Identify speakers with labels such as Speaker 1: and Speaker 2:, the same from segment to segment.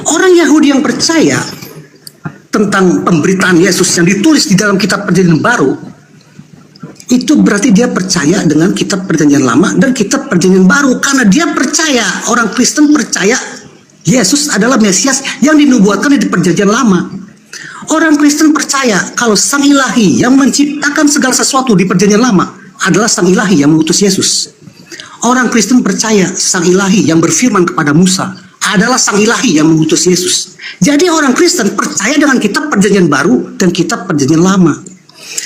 Speaker 1: Orang Yahudi yang percaya tentang pemberitaan Yesus yang ditulis di dalam kitab Perjanjian Baru, itu berarti dia percaya dengan kitab Perjanjian Lama dan kitab Perjanjian Baru, karena dia percaya, orang Kristen percaya Yesus adalah Mesias yang dinubuatkan di Perjanjian Lama. Orang Kristen percaya kalau Sang Ilahi yang menciptakan segala sesuatu di Perjanjian Lama adalah Sang Ilahi yang mengutus Yesus. Orang Kristen percaya Sang Ilahi yang berfirman kepada Musa adalah Sang Ilahi yang mengutus Yesus. Jadi orang Kristen percaya dengan kitab Perjanjian Baru dan kitab Perjanjian Lama.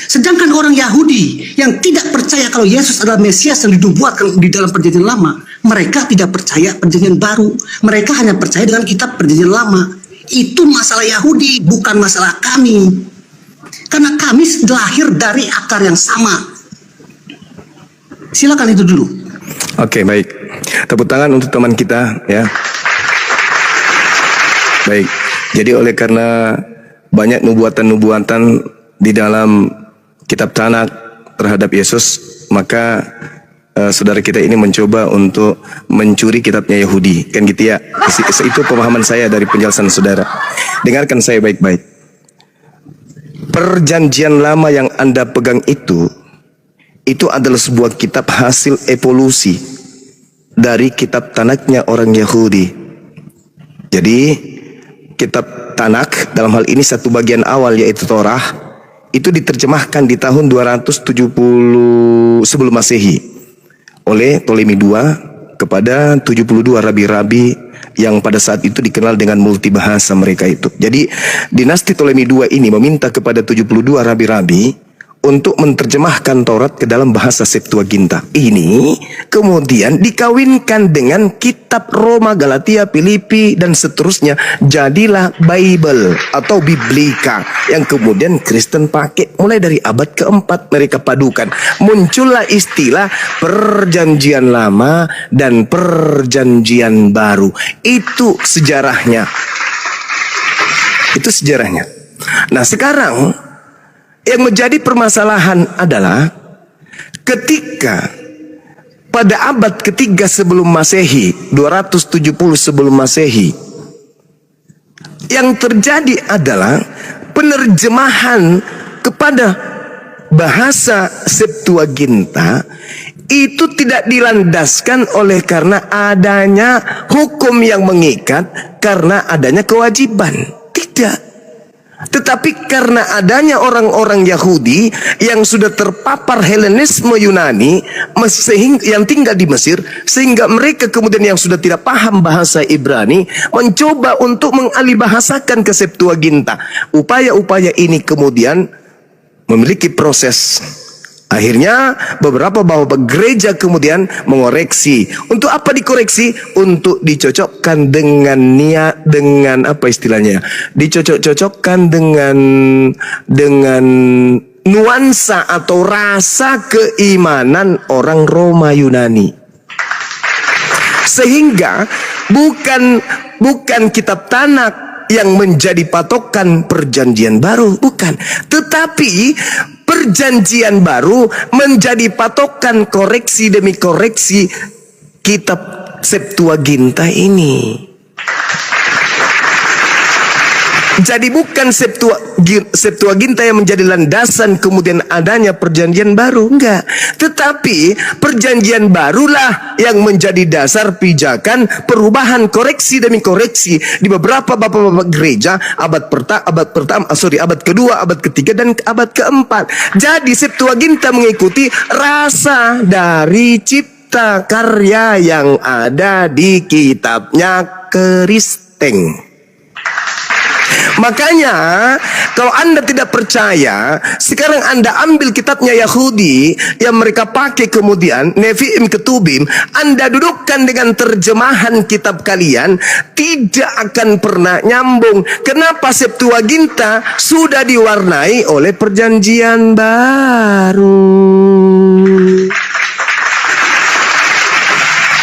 Speaker 1: Sedangkan orang Yahudi yang tidak percaya kalau Yesus adalah Mesias yang dinubuatkan di dalam Perjanjian Lama, mereka tidak percaya Perjanjian Baru. Mereka hanya percaya dengan kitab Perjanjian Lama. Itu masalah Yahudi, bukan masalah kami. Karena kami lahir dari akar yang sama. Silakan itu dulu.
Speaker 2: Oke, baik. Tepuk tangan untuk teman kita, ya. Baik, jadi oleh karena banyak nubuatan-nubuatan di dalam kitab Tanakh terhadap Yesus, maka saudara kita ini mencoba untuk mencuri kitabnya Yahudi, kan gitu ya. Itu pemahaman saya dari penjelasan saudara. Dengarkan saya baik-baik. Perjanjian Lama yang Anda pegang itu adalah sebuah kitab hasil evolusi dari kitab Tanakhnya orang Yahudi. Jadi kitab Tanakh dalam hal ini satu bagian awal yaitu Torah itu diterjemahkan di tahun 270 sebelum Masehi oleh Ptolemy II kepada 72 rabi-rabi yang pada saat itu dikenal dengan multibahasa mereka itu. Jadi dinasti Ptolemy II ini meminta kepada 72 rabi-rabi untuk menerjemahkan Taurat ke dalam bahasa Septuaginta. Ini kemudian dikawinkan dengan kitab Roma, Galatia, Filipi, dan seterusnya. Jadilah Bible atau Biblika yang kemudian Kristen pakai. Mulai dari abad keempat mereka padukan. Muncullah istilah Perjanjian Lama dan Perjanjian Baru. Itu sejarahnya. Itu sejarahnya. Nah sekarang yang menjadi permasalahan adalah ketika pada abad ketiga sebelum Masehi, 270 sebelum Masehi, yang terjadi adalah penerjemahan kepada bahasa Septuaginta itu tidak dilandaskan oleh karena adanya hukum yang mengikat, karena adanya kewajiban. Tidak. Tetapi karena adanya orang-orang Yahudi yang sudah terpapar Helenisme Yunani yang tinggal di Mesir, sehingga mereka kemudian yang sudah tidak paham bahasa Ibrani mencoba untuk mengalihbahasakan ke Septuaginta. Upaya-upaya ini kemudian memiliki proses. Akhirnya beberapa gereja kemudian mengoreksi. Untuk apa dikoreksi? Untuk dicocokkan dengan apa istilahnya? Dicocok-cocokkan dengan nuansa atau rasa keimanan orang Roma Yunani. Sehingga bukan kitab Tanakh yang menjadi patokan Perjanjian Baru, bukan. Tetapi Perjanjian Baru menjadi patokan koreksi demi koreksi kitab Septuaginta ini. Jadi bukan Septuaginta yang menjadi landasan kemudian adanya Perjanjian Baru, enggak. Tetapi Perjanjian Barulah yang menjadi dasar pijakan perubahan koreksi demi koreksi di beberapa bapak-bapak gereja abad kedua, abad ketiga, dan abad keempat. Jadi Septuaginta mengikuti rasa dari cipta karya yang ada di kitabnya Kristen. Makanya kalau Anda tidak percaya, sekarang Anda ambil kitabnya Yahudi yang mereka pakai kemudian Nevi'im Ketubim, Anda dudukkan dengan terjemahan kitab kalian, tidak akan pernah nyambung. Kenapa? Septuaginta sudah diwarnai oleh Perjanjian Baru.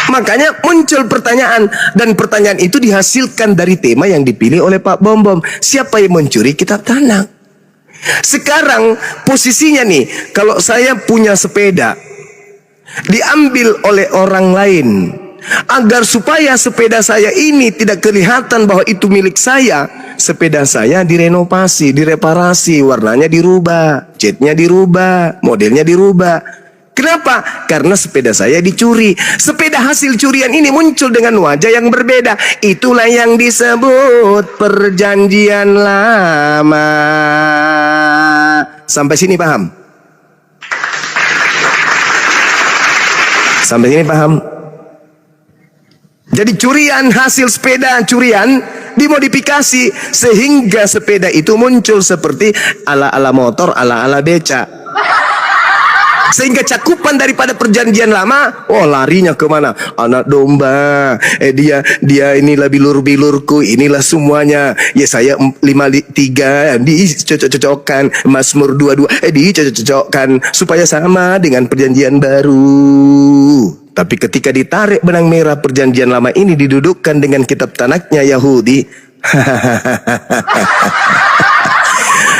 Speaker 2: Makanya muncul pertanyaan, dan pertanyaan itu dihasilkan dari tema yang dipilih oleh Pak Bom. Siapa yang mencuri kitab Tanakh? Sekarang posisinya nih, kalau saya punya sepeda, diambil oleh orang lain. Agar supaya sepeda saya ini tidak kelihatan bahwa itu milik saya, sepeda saya direnovasi, direparasi, warnanya dirubah, catnya dirubah, modelnya dirubah. Kenapa? Karena sepeda saya dicuri. Sepeda hasil curian ini muncul dengan wajah yang berbeda. Itulah yang disebut perjanjian lama. Sampai sini paham? Sampai sini paham? Jadi curian, hasil sepeda curian dimodifikasi sehingga sepeda itu muncul seperti ala-ala motor, ala-ala beca. Sehingga cakupan daripada perjanjian lama, oh larinya kemana? Anak domba, dia inilah bilur-bilurku, inilah semuanya. Ya saya 53, dicocok-cocokkan. Mazmur 22, dicocok-cocokkan supaya sama dengan perjanjian baru. Tapi ketika ditarik benang merah perjanjian lama ini didudukkan dengan kitab Tanaknya Yahudi,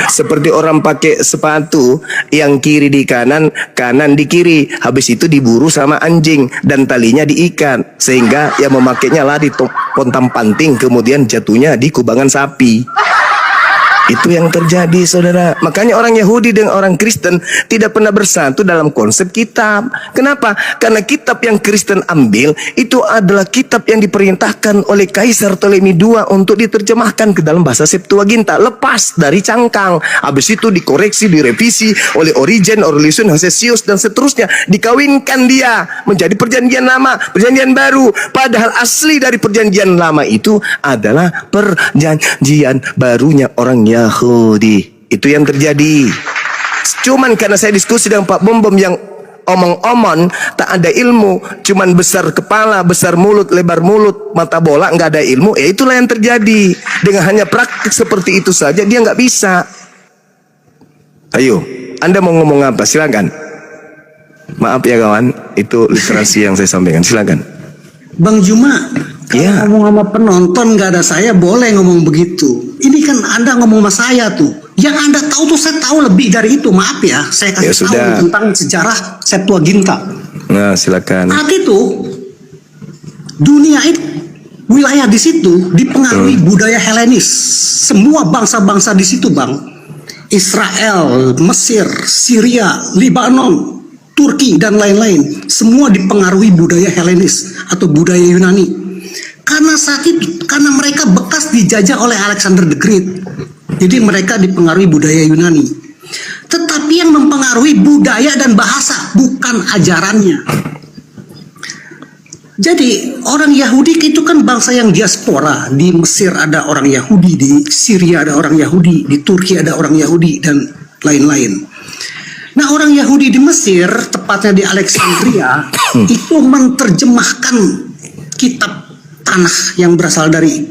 Speaker 2: seperti orang pakai sepatu yang kiri di kanan, kanan di kiri. Habis itu diburu sama anjing dan talinya diikat sehingga yang memakainya lari pontang panting, kemudian jatuhnya di kubangan sapi. Itu yang terjadi, saudara. Makanya orang Yahudi dan orang Kristen tidak pernah bersatu dalam konsep kitab. Kenapa? Karena kitab yang Kristen ambil itu adalah kitab yang diperintahkan oleh Kaisar Ptolemy II untuk diterjemahkan ke dalam bahasa Septuaginta, lepas dari cangkang. Habis itu dikoreksi, direvisi oleh Origen, Orlysius, Hosesius dan seterusnya. Dikawinkan dia menjadi perjanjian lama, perjanjian baru. Padahal asli dari perjanjian lama itu adalah perjanjian barunya orang Yahudi. Itu yang terjadi. Cuman karena saya diskusi dengan Pak Bom yang omong-omong, tak ada ilmu, cuman besar kepala, besar mulut, lebar mulut, mata bola, nggak ada ilmu, ya itulah yang terjadi. Dengan hanya praktik seperti itu saja dia nggak bisa. Ayo, Anda mau ngomong apa? Silakan. Maaf ya kawan, itu literasi yang saya sampaikan. Silakan.
Speaker 1: Bang Juma, kalau
Speaker 2: Ya.
Speaker 1: ngomong sama penonton nggak ada saya, boleh ngomong begitu. Ini kan Anda ngomong sama saya tuh. Yang Anda tahu tuh saya tahu lebih dari itu. Maaf ya, saya kasih
Speaker 2: Ya
Speaker 1: tahu
Speaker 2: sudah.
Speaker 1: tentang sejarah Septuaginta.
Speaker 2: Nah, silakan.
Speaker 1: Saat itu dunia itu, wilayah di situ dipengaruhi budaya Helenis. Semua bangsa-bangsa di situ, Bang. Israel, Mesir, Syria, Lebanon, Turki dan lain-lain, semua dipengaruhi budaya Helenis atau budaya Yunani. Karena saat itu, karena mereka bekas dijajah oleh Alexander the Great, jadi mereka dipengaruhi budaya Yunani. Tetapi yang mempengaruhi budaya dan bahasa, bukan ajarannya. Jadi orang Yahudi itu kan bangsa yang diaspora. Di Mesir ada orang Yahudi, di Syria ada orang Yahudi, di Turki ada orang Yahudi dan lain-lain. Nah, orang Yahudi di Mesir, tepatnya di Alexandria, itu menerjemahkan kitab Tanakh yang berasal dari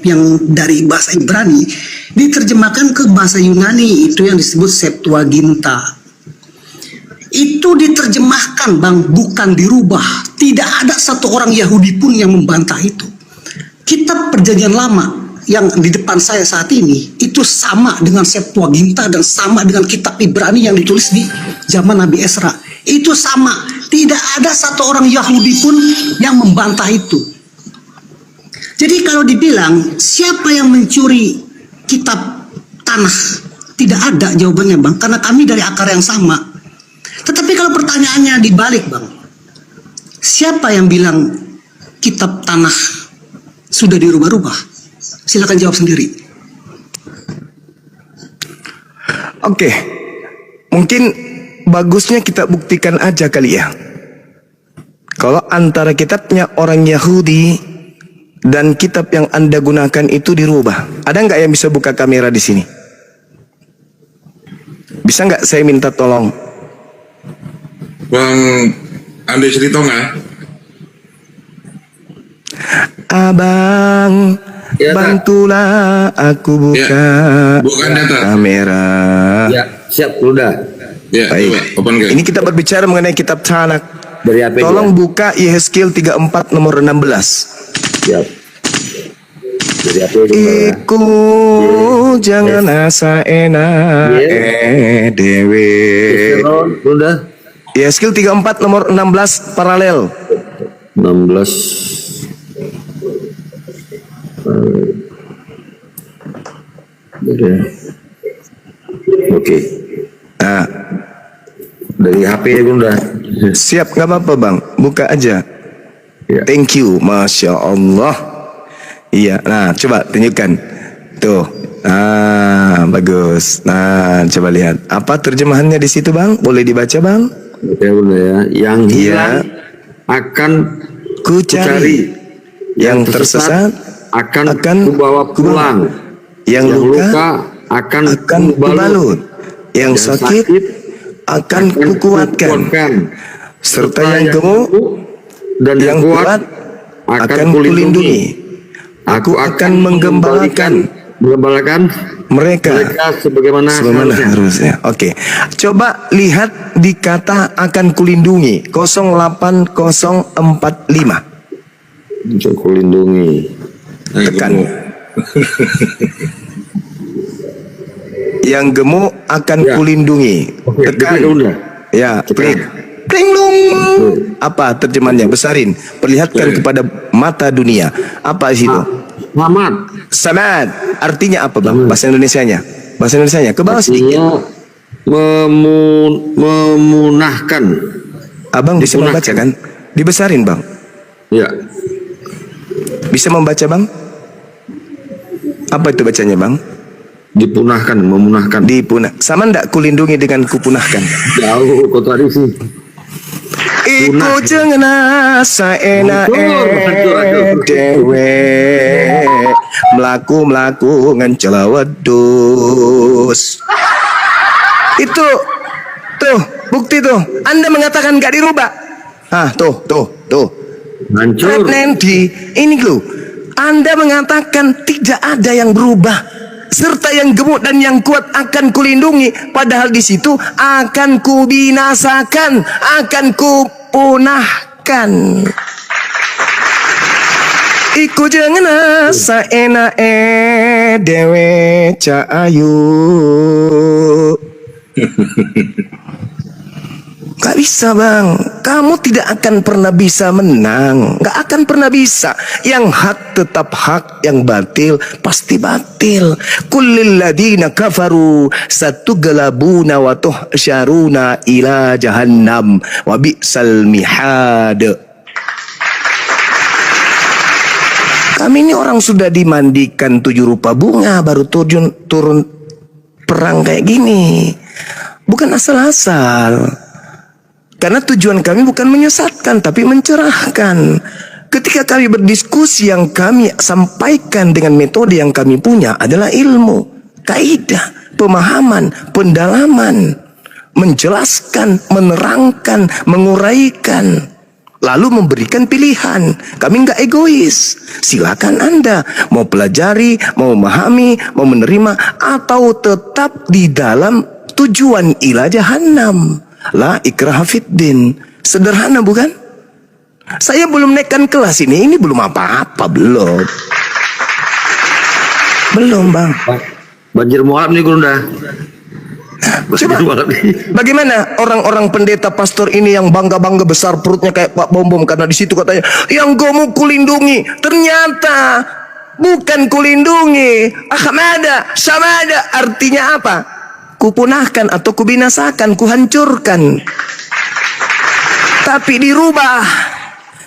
Speaker 1: bahasa Ibrani, diterjemahkan ke bahasa Yunani, itu yang disebut Septuaginta. Itu diterjemahkan, Bang, bukan dirubah. Tidak ada satu orang Yahudi pun yang membantah itu. Kitab Perjanjian Lama yang di depan saya saat ini itu sama dengan Septuaginta dan sama dengan kitab Ibrani yang ditulis di zaman Nabi Esra. Itu sama. Tidak ada satu orang Yahudi pun yang membantah itu. Jadi kalau dibilang siapa yang mencuri kitab Tanakh, tidak ada jawabannya, Bang, karena kami dari akar yang sama. Tetapi kalau pertanyaannya dibalik, Bang, siapa yang bilang kitab Tanakh sudah dirubah-rubah? Silakan jawab sendiri.
Speaker 2: Oke, mungkin bagusnya kita buktikan aja kali ya. Kalau antara kitabnya orang Yahudi dan kitab yang Anda gunakan itu dirubah, ada nggak yang bisa buka kamera di sini? Bisa nggak saya minta tolong?
Speaker 3: Bang Ande Sritonga.
Speaker 2: Abang,
Speaker 4: Ya, Kak.
Speaker 2: bantulah aku buka
Speaker 3: Bukan data.
Speaker 2: kamera.
Speaker 4: Ya, siap, udah.
Speaker 3: Ya,
Speaker 2: Baik.
Speaker 3: coba open guys.
Speaker 2: Ini kita berbicara mengenai kitab Tanakh.
Speaker 4: Dari HP
Speaker 2: Tolong
Speaker 4: dia.
Speaker 2: buka Yehezkiel 34 nomor 16.
Speaker 4: Siap. Dari HP dia.
Speaker 2: Iku jangan asa enak
Speaker 4: Yes.
Speaker 2: dewe.
Speaker 4: Udah.
Speaker 2: Yeskil 34 nomor 16 paralel.
Speaker 4: 16. Oke.
Speaker 2: Nah,
Speaker 4: Dari HP ya Bunda.
Speaker 2: siap, nggak apa-apa bang, buka aja.
Speaker 4: Ya.
Speaker 2: Thank you, masya Allah. Iya, nah coba tunjukkan. Tuh, bagus. Nah, coba lihat. Apa terjemahannya di situ bang? Boleh dibaca bang?
Speaker 4: Oke Bunda ya. Yang hilang akan
Speaker 2: Ku cari. Yang tersesat
Speaker 4: akan
Speaker 2: akan
Speaker 4: kubawa pulang.
Speaker 2: Yang luka
Speaker 4: akan
Speaker 2: kubalut. Yang sakit akan kukuatkan. Serta yang gemuk
Speaker 4: dan yang kuat
Speaker 2: akan kulindungi. Aku akan menggembalakan mereka
Speaker 4: sebagaimana
Speaker 2: harusnya. Oke. Coba lihat di kata akan kulindungi 08045.
Speaker 4: untuk kulindungi.
Speaker 2: Tekan. Yang gemuk akan
Speaker 4: Ya.
Speaker 2: kulindungi.
Speaker 4: Oke,
Speaker 2: Tekan.
Speaker 4: begitu, Bunda.
Speaker 2: Ya,
Speaker 4: Tekan.
Speaker 2: klik. Klinglung. Apa terjemahannya? Besarin. Perlihatkan kepada mata dunia. Apa di situ?
Speaker 4: Selamat.
Speaker 2: Samad. Artinya apa bang? Bahasa Indonesianya. Bahasa Indonesianya. Ke bawah sedikit.
Speaker 4: Artinya memunahkan.
Speaker 2: Abang bisa
Speaker 4: Dipunahkan.
Speaker 2: membaca kan? Dibesarin bang.
Speaker 4: Ya.
Speaker 2: Bisa membaca bang? Apa itu bacanya bang?
Speaker 4: Dipunahkan, memunahkan.
Speaker 2: Dipunah. Sama ndak kulindungi dengan kupunahkan?
Speaker 4: Jauh kontradiksi.
Speaker 2: Iku jengna saena dewe melaku ngencela wedus. Itu tuh bukti tuh. Anda mengatakan gak dirubah. Tuh.
Speaker 4: Hancur.
Speaker 2: Nanti ini loh. Anda mengatakan tidak ada yang berubah. Serta yang gemuk dan yang kuat akan kulindungi, padahal di situ akan kubinasakan, akan kupunahkan. Iku jangan saena dewe caayu. Gak bisa bang, kamu tidak akan pernah bisa menang. Gak akan pernah bisa. Yang hak tetap hak, yang batil pasti batil. Kullil ladina kafaru satughlabuna wa tuhsyaruna ila jahannam wa bi'sal mihad. Kami ini orang sudah dimandikan 7 rupa bunga baru turun perang kayak gini. Bukan asal-asal. Karena tujuan kami bukan menyesatkan, tapi mencerahkan. Ketika kami berdiskusi, yang kami sampaikan dengan metode yang kami punya adalah ilmu, kaidah, pemahaman, pendalaman, menjelaskan, menerangkan, menguraikan, lalu memberikan pilihan. Kami nggak egois. Silakan Anda mau pelajari, mau memahami, mau menerima, atau tetap di dalam tujuan ila jahannam. La ikraha fiddin. Sederhana bukan? Saya belum naikkan kelas ini belum apa-apa, belum bang.
Speaker 4: Banjir mualaf nih Bunda.
Speaker 2: Coba bagaimana orang-orang pendeta pastor ini yang bangga-bangga besar perutnya kayak Pak Bom karena di situ katanya yang gemuk kulindungi, ternyata bukan kulindungi. Ahmada, samada artinya apa? Kupunahkan atau kubinasakan, kuhancurkan. Tapi dirubah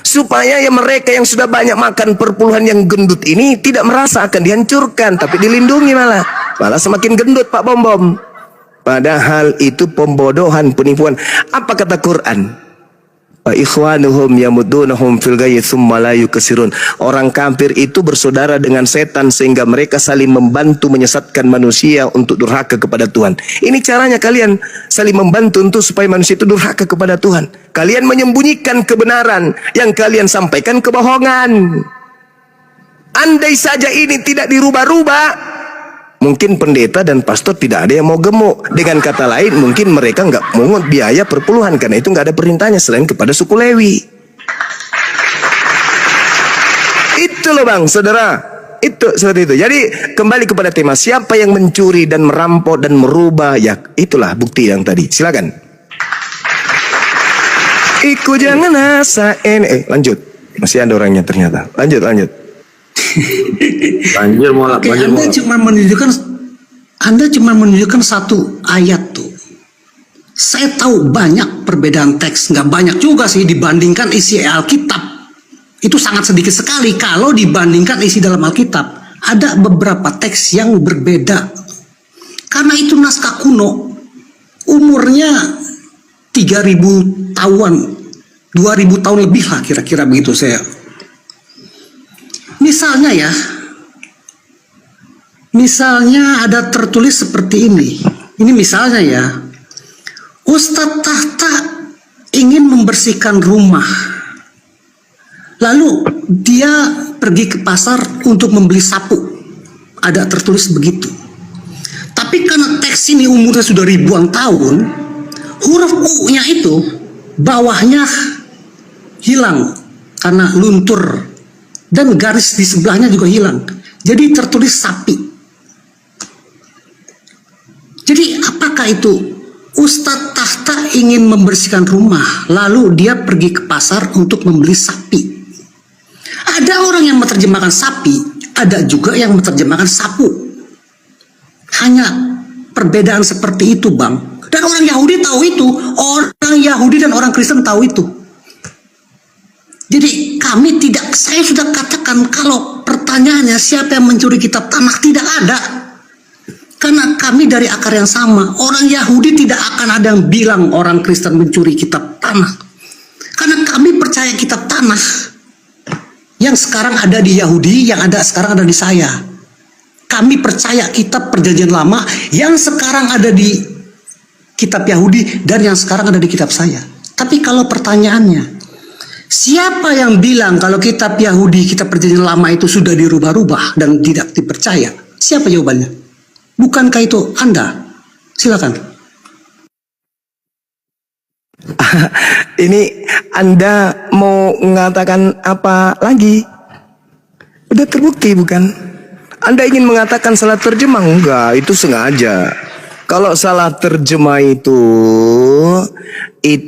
Speaker 2: supaya ya mereka yang sudah banyak makan perpuluhan yang gendut ini tidak merasa akan dihancurkan, tapi dilindungi malah semakin gendut Pak Bom. Padahal itu pembodohan, penipuan. Apa kata Quran? Wa ikhwanuhum yamudunahum fil ghayyi tsumma la yukasirun. Orang kafir itu bersaudara dengan setan sehingga mereka saling membantu menyesatkan manusia untuk durhaka kepada Tuhan. Ini caranya kalian saling membantu untuk supaya manusia itu durhaka kepada Tuhan. Kalian menyembunyikan kebenaran, yang kalian sampaikan kebohongan. Andai saja ini tidak dirubah-rubah, mungkin pendeta dan pastor tidak ada yang mau gemuk. Dengan kata lain, mungkin mereka nggak mungut biaya perpuluhan, karena itu nggak ada perintahnya selain kepada suku Lewi. Itu loh bang, saudara. Itu seperti itu. Jadi kembali kepada tema, siapa yang mencuri dan merampok dan merubah, ya itulah bukti yang tadi. Silakan. Iku jangan asain. Lanjut. Masih ada orangnya ternyata. Lanjut.
Speaker 4: Banjir molak,
Speaker 1: Oke,
Speaker 4: banjir
Speaker 1: Anda
Speaker 4: molak.
Speaker 1: cuma menunjukkan satu ayat tuh. Saya tahu banyak perbedaan teks, nggak banyak juga sih dibandingkan isi Alkitab. Itu sangat sedikit sekali kalau dibandingkan isi dalam Alkitab. Ada beberapa teks yang berbeda. Karena itu naskah kuno, umurnya 3.000 tahun, 2.000 tahun lebih lah kira-kira begitu saya. Misalnya ada tertulis seperti ini. Ini misalnya ya, Ustadz Tahta ingin membersihkan rumah. Lalu dia pergi ke pasar untuk membeli sapu. Ada tertulis begitu. Tapi karena teks ini umurnya sudah ribuan tahun, huruf U-nya itu bawahnya hilang karena luntur dan garis di sebelahnya juga hilang. Jadi tertulis sapi. Jadi apakah itu Ustadz Tahta ingin membersihkan rumah, lalu dia pergi ke pasar untuk membeli sapi? Ada orang yang menerjemahkan sapi, ada juga yang menerjemahkan sapu. Hanya perbedaan seperti itu, Bang. Dan orang Yahudi tahu itu. Orang Yahudi dan orang Kristen tahu itu. Jadi saya sudah katakan kalau pertanyaannya siapa yang mencuri kitab tanah, tidak ada. Karena kami dari akar yang sama. Orang Yahudi tidak akan ada yang bilang orang Kristen mencuri kitab tanah. Karena kami percaya kitab tanah yang sekarang ada di Yahudi, yang ada sekarang ada di saya. Kami percaya kitab Perjanjian Lama yang sekarang ada di kitab Yahudi dan yang sekarang ada di kitab saya. Tapi kalau pertanyaannya, siapa yang bilang kalau kitab Yahudi, kitab Perjanjian Lama itu sudah dirubah-rubah dan tidak dipercaya? Siapa jawabannya? Bukankah itu Anda? Silakan.
Speaker 2: Ini Anda mau mengatakan apa lagi? Udah terbukti bukan? Anda ingin mengatakan salah terjemah? Enggak, itu sengaja. Kalau salah terjemah itu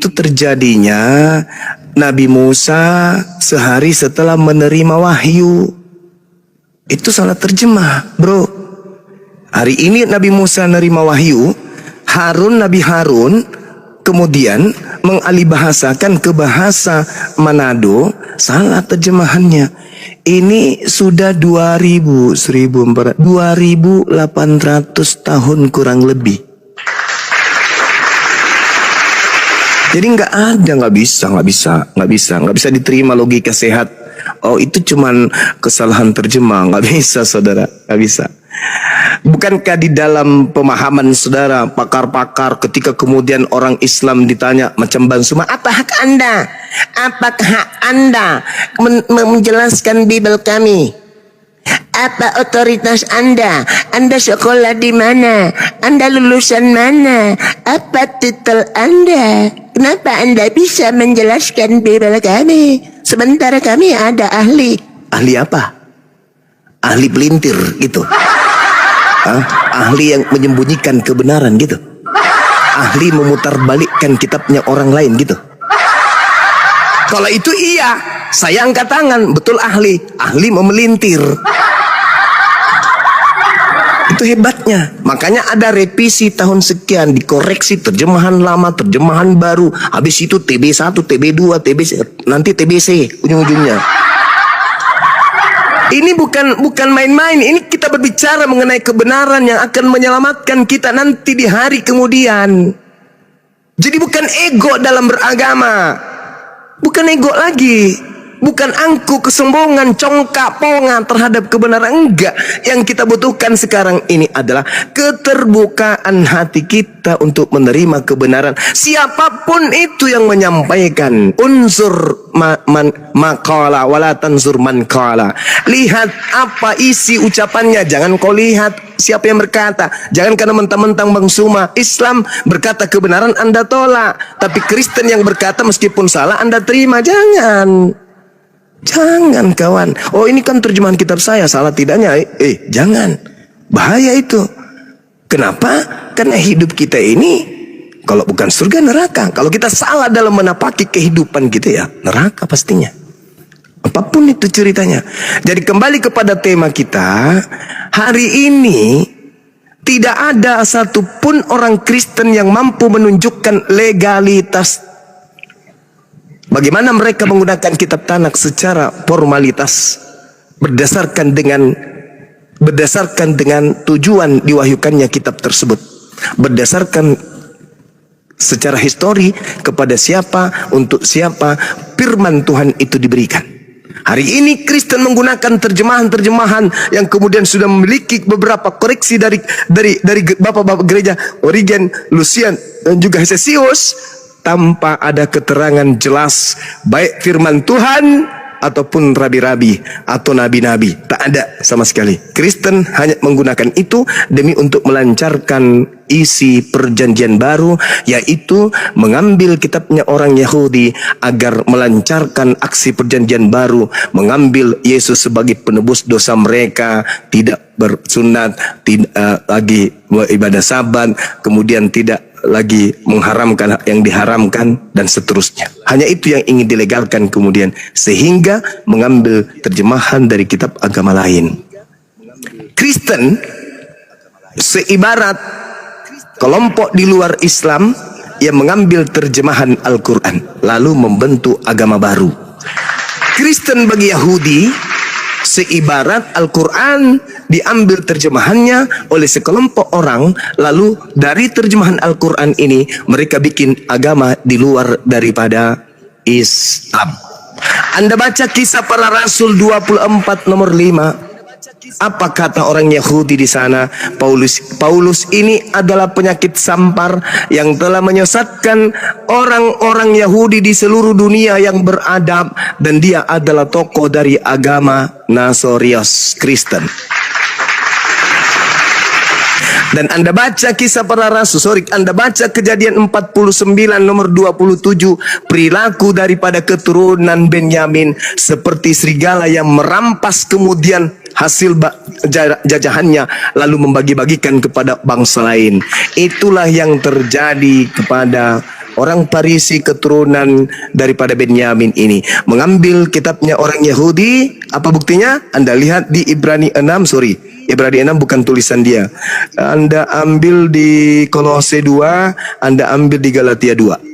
Speaker 2: terjadinya Nabi Musa sehari setelah menerima wahyu. Itu salah terjemah, bro. Hari ini Nabi Musa menerima wahyu, Nabi Harun kemudian mengalihbahasakan ke bahasa Manado, salah terjemahannya. Ini sudah 2.800 tahun kurang lebih. Jadi nggak bisa diterima logika sehat. Oh, itu cuman kesalahan terjemah, nggak bisa, saudara, nggak bisa. Bukankah di dalam pemahaman saudara, pakar-pakar, ketika kemudian orang Islam ditanya macam Bang Suma, apa hak Anda? Apakah hak Anda menjelaskan Bible kami? Apa otoritas Anda? Anda sekolah di mana? Anda lulusan mana? Apa titel Anda? Kenapa Anda bisa menjelaskan Bible kami? Sementara kami ada ahli. Ahli apa? Ahli pelintir gitu. Ahli yang menyembunyikan kebenaran gitu. Ahli memutarbalikkan kitabnya orang lain gitu. Kalau itu iya, saya angkat tangan, betul ahli memelintir. Itu hebatnya. Makanya ada revisi tahun sekian, dikoreksi terjemahan lama, terjemahan baru. Habis itu TB1, TB2, TBC, nanti TBC ujung-ujungnya. Ini bukan main-main. Ini kita berbicara mengenai kebenaran yang akan menyelamatkan kita nanti di hari kemudian. Jadi bukan ego dalam beragama. Bukan ego lagi. Bukan angku, kesombongan, congkak, pongan terhadap kebenaran. Enggak. Yang kita butuhkan sekarang ini adalah keterbukaan hati kita untuk menerima kebenaran. Siapapun itu yang menyampaikan. Unsur maqala wala tanzur man qala. Lihat apa isi ucapannya. Jangan kau lihat siapa yang berkata. Jangan karena mentang-mentang Bang Suma Islam berkata kebenaran Anda tolak. Tapi Kristen yang berkata meskipun salah Anda terima. Jangan kawan. Oh, ini kan terjemahan kitab saya, salah tidaknya? Jangan. Bahaya itu. Kenapa? Karena hidup kita ini Kalau bukan surga, neraka. Kalau kita salah dalam menapaki kehidupan kita, ya neraka pastinya. Apapun itu ceritanya. Jadi kembali kepada tema kita, hari ini tidak ada satupun orang Kristen yang mampu menunjukkan legalitas. Bagaimana mereka menggunakan kitab Tanakh secara formalitas, berdasarkan dengan tujuan diwahyukannya kitab tersebut, berdasarkan secara histori kepada siapa, untuk siapa firman Tuhan itu diberikan. Hari ini Kristen menggunakan terjemahan-terjemahan yang kemudian sudah memiliki beberapa koreksi dari bapak-bapak gereja Origen, Lucian, dan juga Hesesius, tanpa ada keterangan jelas baik firman Tuhan ataupun rabi-rabi atau nabi-nabi. Tak ada sama sekali. Kristen hanya menggunakan itu demi untuk melancarkan isi perjanjian baru, yaitu mengambil kitabnya orang Yahudi agar melancarkan aksi perjanjian baru, mengambil Yesus sebagai penebus dosa mereka, tidak bersunat, tidak lagi beribadah sabat, kemudian tidak lagi mengharamkan yang diharamkan, dan seterusnya. Hanya itu yang ingin dilegalkan kemudian, sehingga mengambil terjemahan dari kitab agama lain. Kristen seibarat kelompok di luar Islam yang mengambil terjemahan Al-Quran lalu membentuk agama baru. Kristen bagi Yahudi seibarat Al-Quran diambil terjemahannya oleh sekelompok orang, lalu dari terjemahan Al-Quran ini mereka bikin agama di luar daripada Islam. Anda baca Kisah Para Rasul 24 nomor 5. Apa kata orang Yahudi di sana? Paulus ini adalah penyakit sampar yang telah menyesatkan orang-orang Yahudi di seluruh dunia yang beradab, dan dia adalah tokoh dari agama Nasorius Kristen. Dan Anda baca Kisah Para Rasul, Anda baca Kejadian 49 nomor 27, perilaku daripada keturunan Benyamin seperti serigala yang merampas kemudian hasil jajahannya lalu membagi-bagikan kepada bangsa lain. Itulah yang terjadi kepada orang Parisi keturunan daripada Benyamin ini. Mengambil kitabnya orang Yahudi. Apa buktinya? Anda lihat di Ibrani 6, Ibrani 6 bukan tulisan dia. Anda ambil di Kolose 2, Anda ambil di Galatia 2.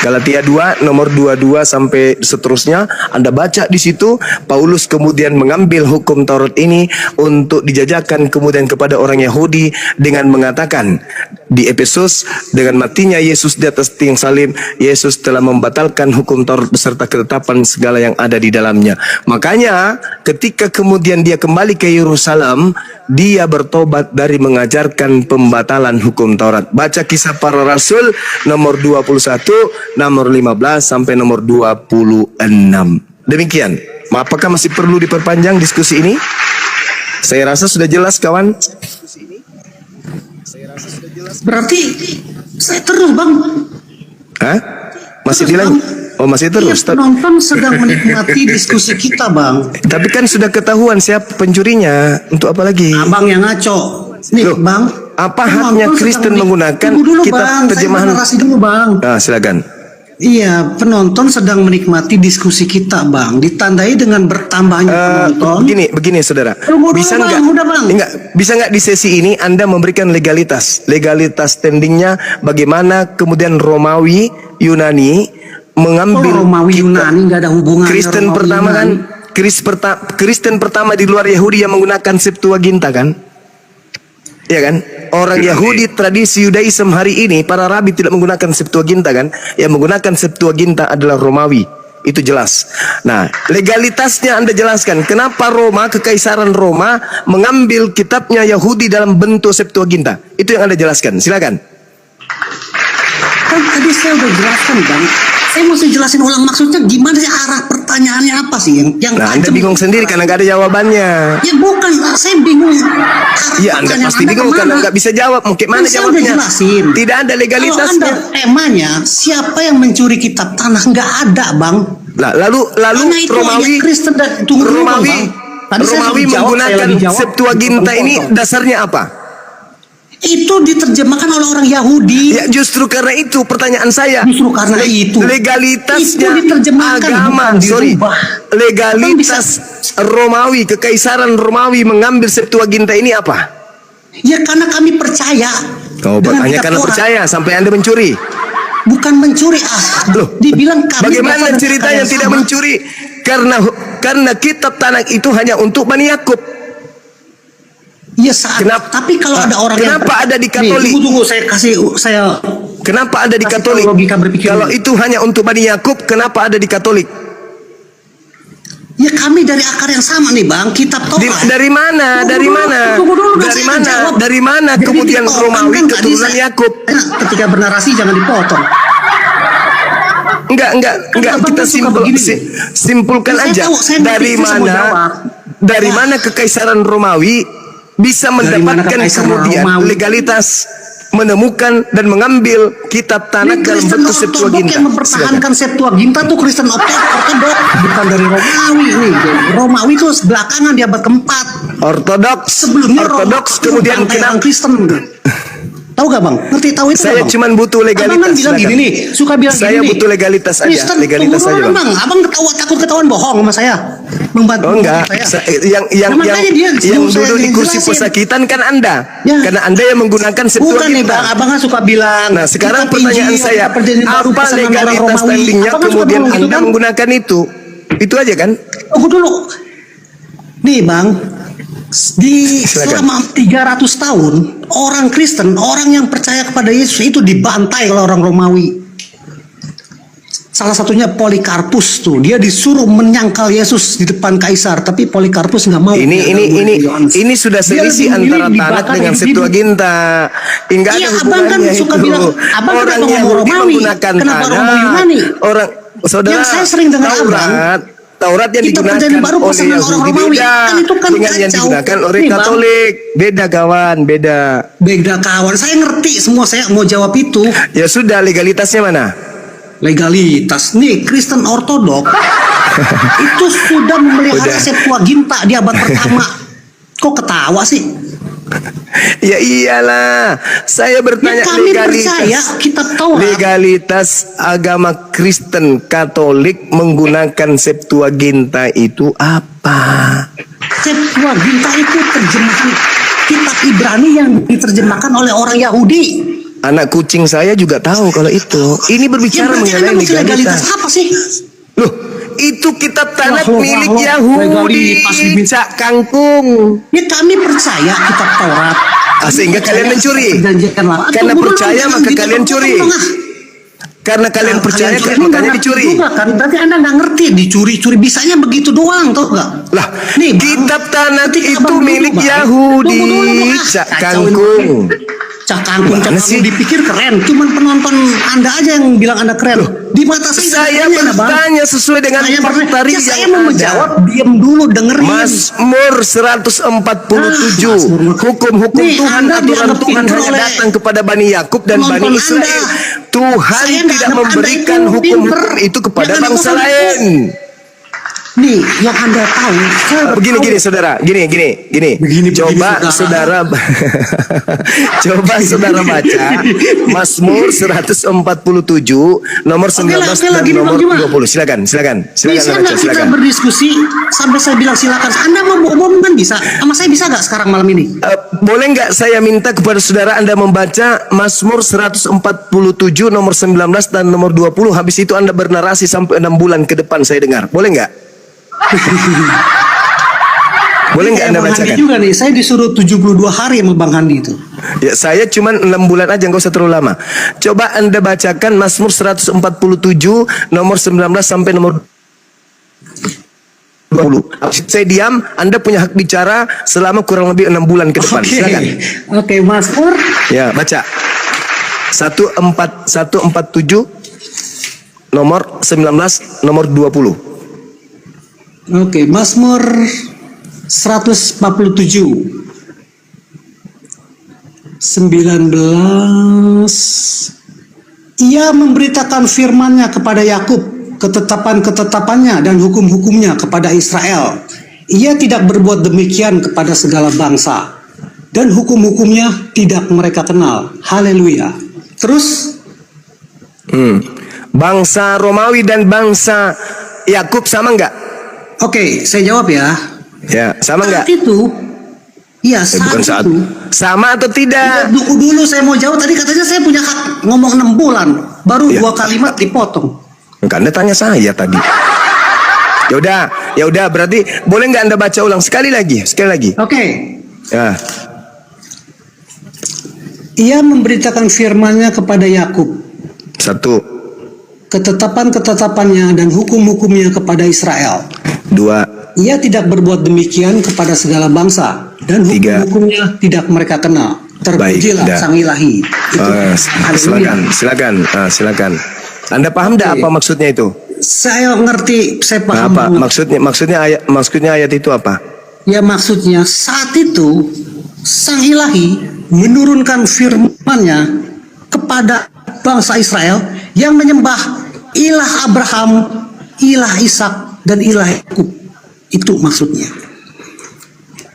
Speaker 2: Galatia 2 nomor 22 sampai seterusnya, Anda baca di situ. Paulus kemudian mengambil hukum Taurat ini untuk dijajakan kemudian kepada orang Yahudi dengan mengatakan di Efesus, dengan matinya Yesus di atas tiang salib, Yesus telah membatalkan hukum Taurat beserta ketetapan segala yang ada di dalamnya. Makanya ketika kemudian dia kembali ke Yerusalem, dia bertobat dari mengajarkan pembatalan hukum Taurat. Baca Kisah Para Rasul nomor 21, nomor 15 sampai nomor 26. Demikian. Apakah masih perlu diperpanjang diskusi ini? Saya rasa sudah jelas, kawan.
Speaker 1: Berarti saya terus, Bang.
Speaker 2: Hah? Masih dilanjut? Oh, masih terus.
Speaker 1: Iya, penonton sedang menikmati diskusi kita, Bang.
Speaker 2: Tapi kan sudah ketahuan siapa pencurinya. Untuk apa lagi?
Speaker 1: Abang yang ngaco. Nih,
Speaker 2: Loh,
Speaker 1: Bang.
Speaker 2: apa haknya Kristen menggunakan kitab terjemahan?
Speaker 1: Saya narasi dulu, Bang.
Speaker 2: Silakan.
Speaker 1: Iya, penonton sedang menikmati diskusi kita, Bang. Ditandai dengan bertambahnya penonton.
Speaker 2: Begini, saudara. Bisa nggak? Bisa nggak di sesi ini Anda memberikan legalitas standingnya bagaimana kemudian Romawi, Yunani mengambil
Speaker 1: Romawi Yunani nggak ada hubungan.
Speaker 2: Kristen pertama kan? Kristen pertama di luar Yahudi yang menggunakan Septuaginta kan? Ya kan? Orang Yahudi tradisi Yudaism hari ini, para rabi tidak menggunakan Septuaginta kan? Yang menggunakan Septuaginta adalah Romawi. Itu jelas. Nah, legalitasnya Anda jelaskan. Kenapa Roma, Kekaisaran Roma mengambil kitabnya Yahudi dalam bentuk Septuaginta? Itu yang Anda jelaskan. Silakan.
Speaker 1: Kan tadi saya udah jelaskan, Bang. Saya mesti jelasin ulang maksudnya gimana sih, arah pertanyaannya apa sih yang
Speaker 2: Nah, Anda bingung sendiri karena nggak ada jawabannya.
Speaker 1: Ya bukan, saya bingung.
Speaker 2: Ya, Anda pasti bingung karena nggak bisa jawab. Mungkin mana
Speaker 1: saya
Speaker 2: jawabnya?
Speaker 1: udah jelasin.
Speaker 2: Tidak ada legalitasnya.
Speaker 1: Kalau Anda temanya siapa yang mencuri kitab Tanakh, nggak ada, Bang.
Speaker 2: Nah, lalu Romawi,
Speaker 1: Kristen dan
Speaker 2: Romawi menggunakan Septuaginta ini dasarnya apa?
Speaker 1: Itu diterjemahkan oleh orang Yahudi.
Speaker 2: Ya justru karena itu pertanyaan saya.
Speaker 1: Justru karena itu.
Speaker 2: Legalitasnya
Speaker 1: Itu diterjemahkan,
Speaker 2: agama,
Speaker 1: bukan
Speaker 2: sorry.
Speaker 1: dirubah.
Speaker 2: Legalitas Romawi, kekaisaran Romawi mengambil Septuaginta ini apa?
Speaker 1: Ya karena kami percaya.
Speaker 2: Oh,
Speaker 1: dengan
Speaker 2: hanya
Speaker 1: kitab
Speaker 2: karena
Speaker 1: Taurat.
Speaker 2: percaya sampai Anda mencuri.
Speaker 1: Bukan mencuri.
Speaker 2: Loh,
Speaker 1: Dibilang kami
Speaker 2: bagaimana
Speaker 1: berasal dari
Speaker 2: ceritanya
Speaker 1: kakak yang
Speaker 2: tidak
Speaker 1: sama.
Speaker 2: mencuri? Karena kitab Tanakh itu hanya untuk Bani Yakub.
Speaker 1: Iya saat.
Speaker 2: Kenapa-
Speaker 1: Tapi kalau ada orang
Speaker 2: kenapa ada di Katolik?
Speaker 1: Nih, tunggu saya
Speaker 2: Kenapa ada di
Speaker 1: kasih
Speaker 2: Katolik?
Speaker 1: tahu logika berpikir
Speaker 2: Kalau
Speaker 1: dulu.
Speaker 2: itu hanya untuk Bani Yakub, kenapa ada di Katolik?
Speaker 1: Ya kami dari akar yang sama nih Bang, kitab Taurat.
Speaker 2: Dari mana?
Speaker 1: Tunggu
Speaker 2: Dari
Speaker 1: dulu,
Speaker 2: mana?
Speaker 1: tunggu dulu,
Speaker 2: Dari
Speaker 1: saya
Speaker 2: mana?
Speaker 1: jawab.
Speaker 2: Dari mana
Speaker 1: Jadi
Speaker 2: kemudian
Speaker 1: dipotong,
Speaker 2: Romawi
Speaker 1: kan nggak
Speaker 2: keturunan
Speaker 1: bisa.
Speaker 2: Yakub?
Speaker 1: Ketika bernarasi jangan dipotong.
Speaker 2: Enggak,
Speaker 1: Abang
Speaker 2: kita
Speaker 1: kan suka begini.
Speaker 2: simpulkan
Speaker 1: Ya, saya
Speaker 2: aja.
Speaker 1: tahu, saya
Speaker 2: Dari
Speaker 1: ngerti, saya mau
Speaker 2: mana?
Speaker 1: jawab.
Speaker 2: Dari
Speaker 1: Ya.
Speaker 2: mana kekaisaran Romawi bisa
Speaker 1: Dari mana
Speaker 2: mendapatkan
Speaker 1: kekaisaran
Speaker 2: kemudian
Speaker 1: Romawi?
Speaker 2: legalitas menemukan dan mengambil kitab Tanakh
Speaker 1: Ini
Speaker 2: dalam
Speaker 1: Kristen
Speaker 2: bentuk
Speaker 1: Ortodok
Speaker 2: Septuaginta?
Speaker 1: yang mempertahankan Septuaginta tuh Kristen Ortodok, bukan dari Romawi nih. Romawi itu belakangan di abad keempat.
Speaker 2: Ortodoks,
Speaker 1: Sebelumnya
Speaker 2: Ortodoks
Speaker 1: Romawi
Speaker 2: kemudian
Speaker 1: bukan orang
Speaker 2: kenapa?
Speaker 1: Kristen. Tahu gak Bang? Ngerti tahu itu
Speaker 2: Saya
Speaker 1: gak, Bang?
Speaker 2: cuman butuh legalitas.
Speaker 1: Abang kan bilang
Speaker 2: silakan.
Speaker 1: gini nih, suka bilang
Speaker 2: Saya
Speaker 1: gini.
Speaker 2: butuh legalitas aja,
Speaker 1: Kristen,
Speaker 2: legalitas
Speaker 1: tunggu
Speaker 2: aja,
Speaker 1: dulu,
Speaker 2: Bang.
Speaker 1: Abang takut ketahuan bohong sama saya. Membantu
Speaker 2: Oh enggak,
Speaker 1: saya.
Speaker 2: yang
Speaker 1: Nah, makanya dia
Speaker 2: yang
Speaker 1: sebelum saya
Speaker 2: duduk di kursi
Speaker 1: jelasin.
Speaker 2: pesakitan kan Anda,
Speaker 1: Ya.
Speaker 2: karena Anda yang menggunakan
Speaker 1: Bukan nih
Speaker 2: Septuaginta.
Speaker 1: Bang, Abang kan suka bilang.
Speaker 2: Nah sekarang
Speaker 1: kitab
Speaker 2: pertanyaan
Speaker 1: Injil,
Speaker 2: saya,
Speaker 1: kitab Perjanjian Baru,
Speaker 2: apa
Speaker 1: pesanan orang
Speaker 2: legalitas
Speaker 1: Romawi.
Speaker 2: standingnya
Speaker 1: Abang kan suka
Speaker 2: kemudian
Speaker 1: ngomong gitu
Speaker 2: Anda
Speaker 1: kan?
Speaker 2: menggunakan itu? Itu aja kan?
Speaker 1: Tunggu dulu. Nih Bang, di
Speaker 2: Silakan.
Speaker 1: selama 300 tahun orang Kristen, orang yang percaya kepada Yesus itu dibantai oleh orang Romawi. Salah satunya Polikarpus tuh, dia disuruh menyangkal Yesus di depan kaisar, tapi Polikarpus nggak mau.
Speaker 2: Ini sudah
Speaker 1: Dia
Speaker 2: selisih
Speaker 1: lebih
Speaker 2: antara
Speaker 1: milih
Speaker 2: Tanakh
Speaker 1: dibakar
Speaker 2: dengan
Speaker 1: hidup.
Speaker 2: Septuaginta. Enggak ada
Speaker 1: Iya, abang kan
Speaker 2: hubungannya
Speaker 1: suka
Speaker 2: itu.
Speaker 1: bilang, abang
Speaker 2: Orang
Speaker 1: kenapa ngomong
Speaker 2: Yahudi
Speaker 1: Romawi?
Speaker 2: menggunakan
Speaker 1: Kenapa
Speaker 2: Tanakh.
Speaker 1: ngomong Yunani?
Speaker 2: Orang saudara,
Speaker 1: Yang saya sering dengar
Speaker 2: Taurat yang
Speaker 1: Kitab
Speaker 2: digunakan
Speaker 1: Perjanjian Baru
Speaker 2: oleh
Speaker 1: pesanan orang
Speaker 2: Yahudi
Speaker 1: Romawi.
Speaker 2: beda
Speaker 1: Kan itu kan
Speaker 2: dengan yang
Speaker 1: kacau.
Speaker 2: digunakan oleh
Speaker 1: Nih, Bang.
Speaker 2: Katolik. Beda kawan, beda.
Speaker 1: Beda kawan, saya ngerti semua, saya mau jawab itu.
Speaker 2: Ya sudah, legalitasnya mana?
Speaker 1: Legalitas nih Kristen Ortodok itu sudah memelihara
Speaker 2: Udah.
Speaker 1: Septuaginta di abad pertama. Kok ketawa sih?
Speaker 2: Ya iyalah, saya
Speaker 1: Ya
Speaker 2: bertanya
Speaker 1: kami percaya kitab Taurat.
Speaker 2: legalitas agama Kristen Katolik menggunakan Septuaginta itu apa?
Speaker 1: Septuaginta itu terjemahan kitab Ibrani yang diterjemahkan oleh orang Yahudi.
Speaker 2: Anak kucing saya juga tahu kalau itu. Ini berbicara
Speaker 1: berarti Anda
Speaker 2: mengenai
Speaker 1: mesti legalitas
Speaker 2: legalitas.
Speaker 1: apa sih?
Speaker 2: Loh, itu kitab Tanakh
Speaker 1: Wah,
Speaker 2: milik
Speaker 1: wah,
Speaker 2: Yahudi.
Speaker 1: legalitas diminta.
Speaker 2: Cak kangkung.
Speaker 1: Ya kami percaya kitab Taurat.
Speaker 2: Sehingga kalian mencuri.
Speaker 1: Perjanjian Lama.
Speaker 2: Karena
Speaker 1: Tunggu dulu,
Speaker 2: percaya
Speaker 1: jangan
Speaker 2: maka
Speaker 1: gitu,
Speaker 2: kalian curi.
Speaker 1: tengah.
Speaker 2: Karena kalian percaya
Speaker 1: Kalian
Speaker 2: makanya
Speaker 1: nggak ngerti
Speaker 2: dicuri.
Speaker 1: juga kan? Berarti Anda nggak ngerti dicuri-curi, bisanya begitu doang, tau nggak?
Speaker 2: Lah,
Speaker 1: Nih, Bang,
Speaker 2: kitab Tanakh
Speaker 1: ketika
Speaker 2: itu
Speaker 1: Abang dulu,
Speaker 2: milik
Speaker 1: Bang.
Speaker 2: Yahudi.
Speaker 1: Tunggu dulu, Bang.
Speaker 2: Cak
Speaker 1: Kacauin
Speaker 2: kangkung.
Speaker 1: Cak kangkung,
Speaker 2: Mana sih?
Speaker 1: dipikir keren. Cuman penonton Anda aja yang bilang Anda keren. Di mata
Speaker 2: Saya
Speaker 1: keren, Bang.
Speaker 2: bertanya sesuai dengan
Speaker 1: Saya
Speaker 2: fakta
Speaker 1: ya, saya
Speaker 2: yang
Speaker 1: mau
Speaker 2: ada.
Speaker 1: menjawab, diam dulu, dengerin.
Speaker 2: Mazmur 147.
Speaker 1: Mazmur.
Speaker 2: Hukum-hukum
Speaker 1: Nih,
Speaker 2: Tuhan,
Speaker 1: Anda
Speaker 2: aturan
Speaker 1: dianggap
Speaker 2: Tuhan
Speaker 1: pintar
Speaker 2: hanya
Speaker 1: oleh
Speaker 2: datang kepada Bani Yakub dan
Speaker 1: penonton
Speaker 2: Bani Israel.
Speaker 1: Anda.
Speaker 2: Tuhan
Speaker 1: Saya nggak
Speaker 2: tidak
Speaker 1: anggap
Speaker 2: memberikan
Speaker 1: Anda itu
Speaker 2: hukum-hukum
Speaker 1: pintar.
Speaker 2: itu kepada
Speaker 1: Jangan
Speaker 2: bangsa
Speaker 1: ngomong
Speaker 2: lain.
Speaker 1: Nih, yang Anda tahu, saya
Speaker 2: Begini
Speaker 1: tahu.
Speaker 2: saudara, gini.
Speaker 1: Begini,
Speaker 2: Coba saudara, coba saudara baca Mazmur 147 nomor 19
Speaker 1: oke lah,
Speaker 2: dan
Speaker 1: gini, Bang
Speaker 2: nomor
Speaker 1: Juma.
Speaker 2: 20. Silakan
Speaker 1: Bisa
Speaker 2: baca,
Speaker 1: nggak kita
Speaker 2: silakan.
Speaker 1: berdiskusi sampai saya bilang silakan. Anda mau ngomong kan bisa. Sama saya bisa nggak sekarang malam ini?
Speaker 2: Boleh nggak saya minta kepada saudara Anda membaca Mazmur 147 nomor 19 dan nomor 20. Habis itu Anda bernarasi sampai 6 bulan ke depan saya dengar. Boleh nggak? Boleh nggak Anda
Speaker 1: Bang Handi
Speaker 2: bacakan?
Speaker 1: juga nih. Saya disuruh 72 hari sama Bang Handi itu.
Speaker 2: Ya, saya cuma 6 bulan aja, nggak usah terlalu lama. Coba Anda bacakan Mazmur 147 nomor 19 sampai nomor 20. Saya diam, Anda punya hak bicara selama kurang lebih 6 bulan ke depan. Silakan.
Speaker 1: Oke, Mazmur.
Speaker 2: Ya, baca. 147 nomor 19 nomor 20.
Speaker 1: Oke, Mazmur 147 19. Ia memberitakan firman-Nya kepada Yakub, ketetapan-ketetapannya dan hukum-hukumnya kepada Israel. Ia tidak berbuat demikian kepada segala bangsa. dan hukum-hukumnya tidak mereka kenal. Haleluya. Terus
Speaker 2: Bangsa Romawi dan bangsa Yakub sama nggak?
Speaker 1: oke, saya jawab ya.
Speaker 2: Ya, sama nggak?
Speaker 1: Saat itu, ya
Speaker 2: Bukan saat.
Speaker 1: itu.
Speaker 2: Sama atau tidak?
Speaker 1: Dulu saya mau jawab, tadi katanya saya punya hak ngomong 6 bulan, baru
Speaker 2: Ya.
Speaker 1: 2 kalimat dipotong.
Speaker 2: Enggak, Anda tanya saya tadi. Ya udah, berarti boleh nggak Anda baca ulang sekali lagi?
Speaker 1: Oke.
Speaker 2: Ya,
Speaker 1: Ia memberitakan firman-Nya kepada Yakub,
Speaker 2: 1,
Speaker 1: ketetapan-ketetapannya dan hukum-hukumnya kepada Israel.
Speaker 2: 2,
Speaker 1: Ia tidak berbuat demikian kepada segala bangsa, dan
Speaker 2: 3.
Speaker 1: hukum-hukumnya tidak mereka kenal. Terpujilah
Speaker 2: Baik,
Speaker 1: Sang Ilahi. Itu. Haleluya.
Speaker 2: silakan. Anda paham
Speaker 1: Oke.
Speaker 2: apa maksudnya itu?
Speaker 1: Saya ngerti, saya paham
Speaker 2: Apa
Speaker 1: banget.
Speaker 2: maksudnya ayat itu apa?
Speaker 1: Ya maksudnya saat itu Sang Ilahi menurunkan firman-Nya kepada bangsa Israel yang menyembah ilah Abraham, ilah Ishak, dan ilah Yakub. Itu maksudnya.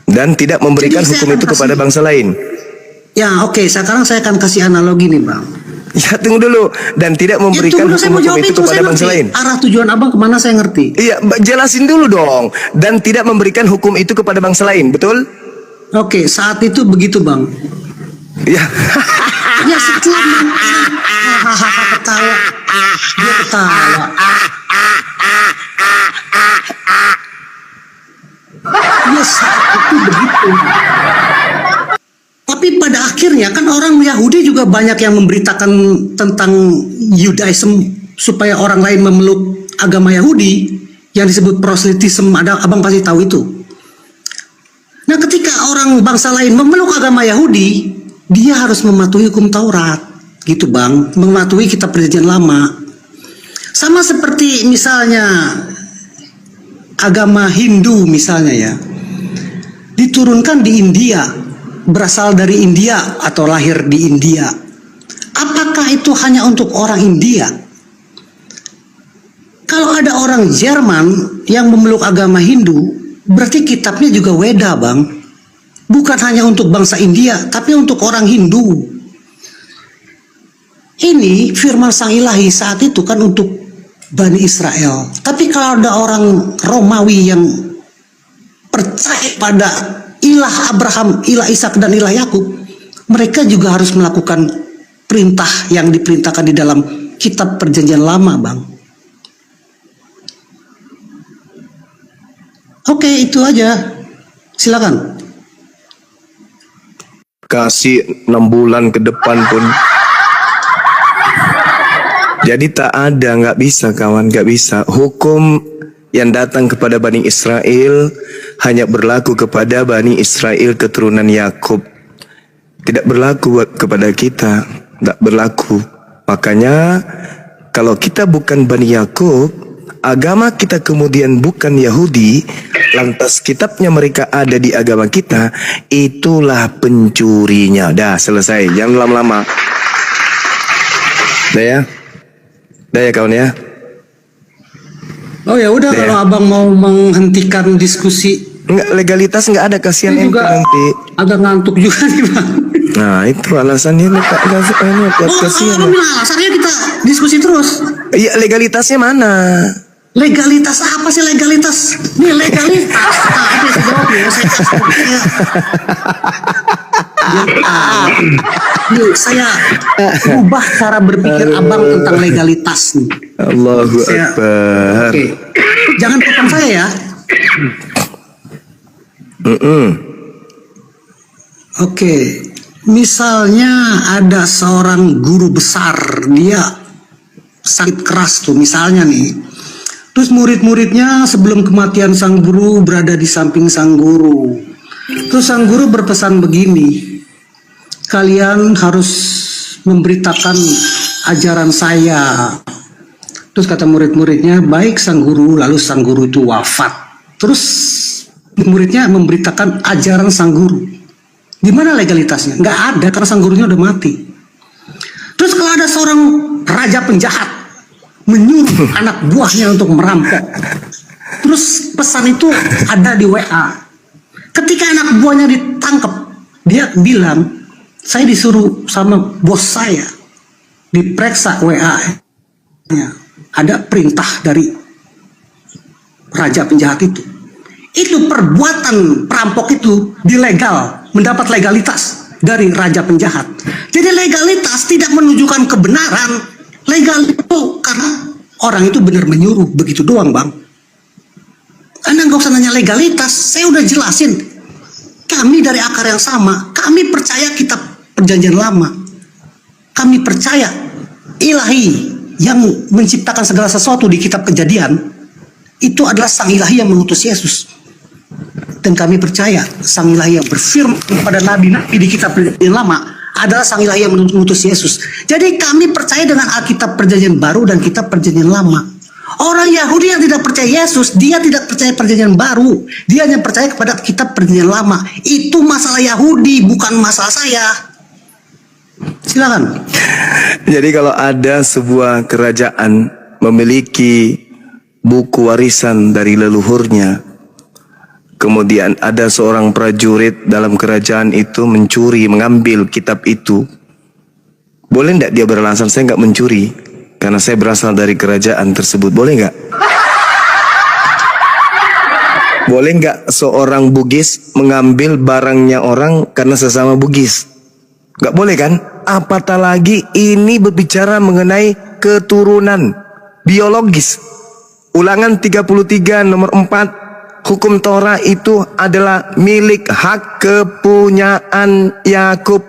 Speaker 2: Dan tidak memberikan
Speaker 1: Jadi saya
Speaker 2: hukum
Speaker 1: akan
Speaker 2: itu kepada
Speaker 1: kasih-
Speaker 2: bangsa lain.
Speaker 1: Ya oke, sekarang saya akan kasih analogi nih Bang.
Speaker 2: Ya, tunggu dulu. Dan tidak memberikan
Speaker 1: Tunggu, saya mau
Speaker 2: hukum-hukum
Speaker 1: jawab
Speaker 2: itu kepada
Speaker 1: saya
Speaker 2: bangsa
Speaker 1: ngerti.
Speaker 2: lain.
Speaker 1: Arah tujuan Abang kemana saya ngerti.
Speaker 2: Iya, jelasin dulu dong. Dan tidak memberikan hukum itu kepada bangsa lain, betul?
Speaker 1: Oke, saat itu begitu Bang.
Speaker 2: Ya.
Speaker 1: Ya setelah hahaha ketawa, dia ketawa. Ya saat itu begitu. Tapi pada akhirnya kan orang Yahudi juga banyak yang memberitakan tentang Yudaism supaya orang lain memeluk agama Yahudi yang disebut proselitism. Ada abang pasti tahu itu. Nah, ketika orang bangsa lain memeluk agama Yahudi, dia harus mematuhi hukum Taurat, gitu bang, mematuhi kitab Perjanjian Lama. Sama seperti misalnya agama Hindu misalnya ya, diturunkan di India, berasal dari India atau lahir di India. Apakah itu hanya untuk orang India? Kalau ada orang Jerman yang memeluk agama Hindu, berarti kitabnya juga Weda bang. Bukan hanya untuk bangsa India, tapi untuk orang Hindu. Ini firman Sang Ilahi saat itu kan untuk Bani Israel. Tapi kalau ada orang Romawi yang percaya pada ilah Abraham, ilah Ishak, dan ilah Yakub, mereka juga harus melakukan perintah yang diperintahkan di dalam kitab Perjanjian Lama, Bang. Oke, itu aja. Silakan.
Speaker 2: Kasih 6 bulan ke depan pun. Jadi tak ada, nggak bisa kawan, nggak bisa. Hukum yang datang kepada Bani Israel hanya berlaku kepada Bani Israel keturunan Yakub. Tidak berlaku kepada kita, tidak berlaku. Makanya kalau kita bukan Bani Yakub, agama kita kemudian bukan Yahudi, lantas kitabnya mereka ada di agama kita, itulah pencurinya. Dah selesai, jangan lama-lama. Dah ya? Dah ya kawan ya?
Speaker 1: Oh ya udah,
Speaker 2: Ya.
Speaker 1: kalau abang mau menghentikan diskusi,
Speaker 2: Enggak, legalitas enggak ada, kasihan
Speaker 1: ini
Speaker 2: ente
Speaker 1: juga
Speaker 2: nanti.
Speaker 1: agak ngantuk juga nih bang.
Speaker 2: Nah itu alasannya nih Pak, ini buat
Speaker 1: Oh,
Speaker 2: kasihan.
Speaker 1: kalau bilang alasannya kita diskusi terus.
Speaker 2: Iya, legalitasnya mana?
Speaker 1: Legalitas apa sih legalitas? Nih legalitas. Nah, itu saya jawab ya. Saya kasih ya. Yuk, saya ubah cara berpikir abang tentang legalitas nih.
Speaker 2: Allahu
Speaker 1: Saya-
Speaker 2: Akbar.
Speaker 1: Oke, jangan potong saya ya. Oke, misalnya ada seorang guru besar, dia sakit keras tuh misalnya nih. Terus murid-muridnya sebelum kematian sang guru berada di samping sang guru. Terus sang guru berpesan begini, kalian harus memberitakan ajaran saya. Terus kata murid-muridnya, baik sang guru. Lalu sang guru itu wafat. Terus muridnya memberitakan ajaran sang guru. Di mana legalitasnya? Nggak ada, karena sang gurunya udah mati. Terus kalau ada seorang raja penjahat menyuruh anak buahnya untuk merampok, terus pesan itu ada di WA. Ketika anak buahnya ditangkap, Dia bilang, saya disuruh sama bos saya, diperiksa WA-nya, ada perintah dari raja penjahat itu. Itu perbuatan perampok itu dilegal, mendapat legalitas dari raja penjahat. Jadi legalitas tidak menunjukkan kebenaran. Legal itu karena orang itu benar menyuruh, begitu doang bang. Anda nggak usah nanya legalitas, saya udah jelasin. Kami dari akar yang sama, kami percaya kitab perjanjian lama. Kami percaya ilahi yang menciptakan segala sesuatu di kitab kejadian, itu adalah sang ilahi yang mengutus Yesus. Dan kami percaya sang ilahi yang berfirman kepada nabi-nabi di kitab perjanjian lama adalah sang ilahi yang mengutus Yesus. Jadi kami percaya dengan Alkitab perjanjian baru dan kitab perjanjian lama. Orang Yahudi yang tidak percaya Yesus, dia tidak percaya perjanjian baru. Dia hanya percaya kepada kitab perjanjian lama. Itu masalah Yahudi, bukan masalah saya. Silakan.
Speaker 2: Jadi kalau ada sebuah kerajaan memiliki buku warisan dari leluhurnya, kemudian ada seorang prajurit dalam kerajaan itu mencuri, mengambil kitab itu, boleh tidak dia beralasan saya nggak mencuri karena saya berasal dari kerajaan tersebut? Boleh nggak? Boleh nggak seorang Bugis mengambil barangnya orang karena sesama Bugis? Nggak boleh kan? Apatah lagi ini berbicara mengenai keturunan biologis. Ulangan 33 nomor 4, hukum Torah itu adalah milik hak kepunyaan Yakub.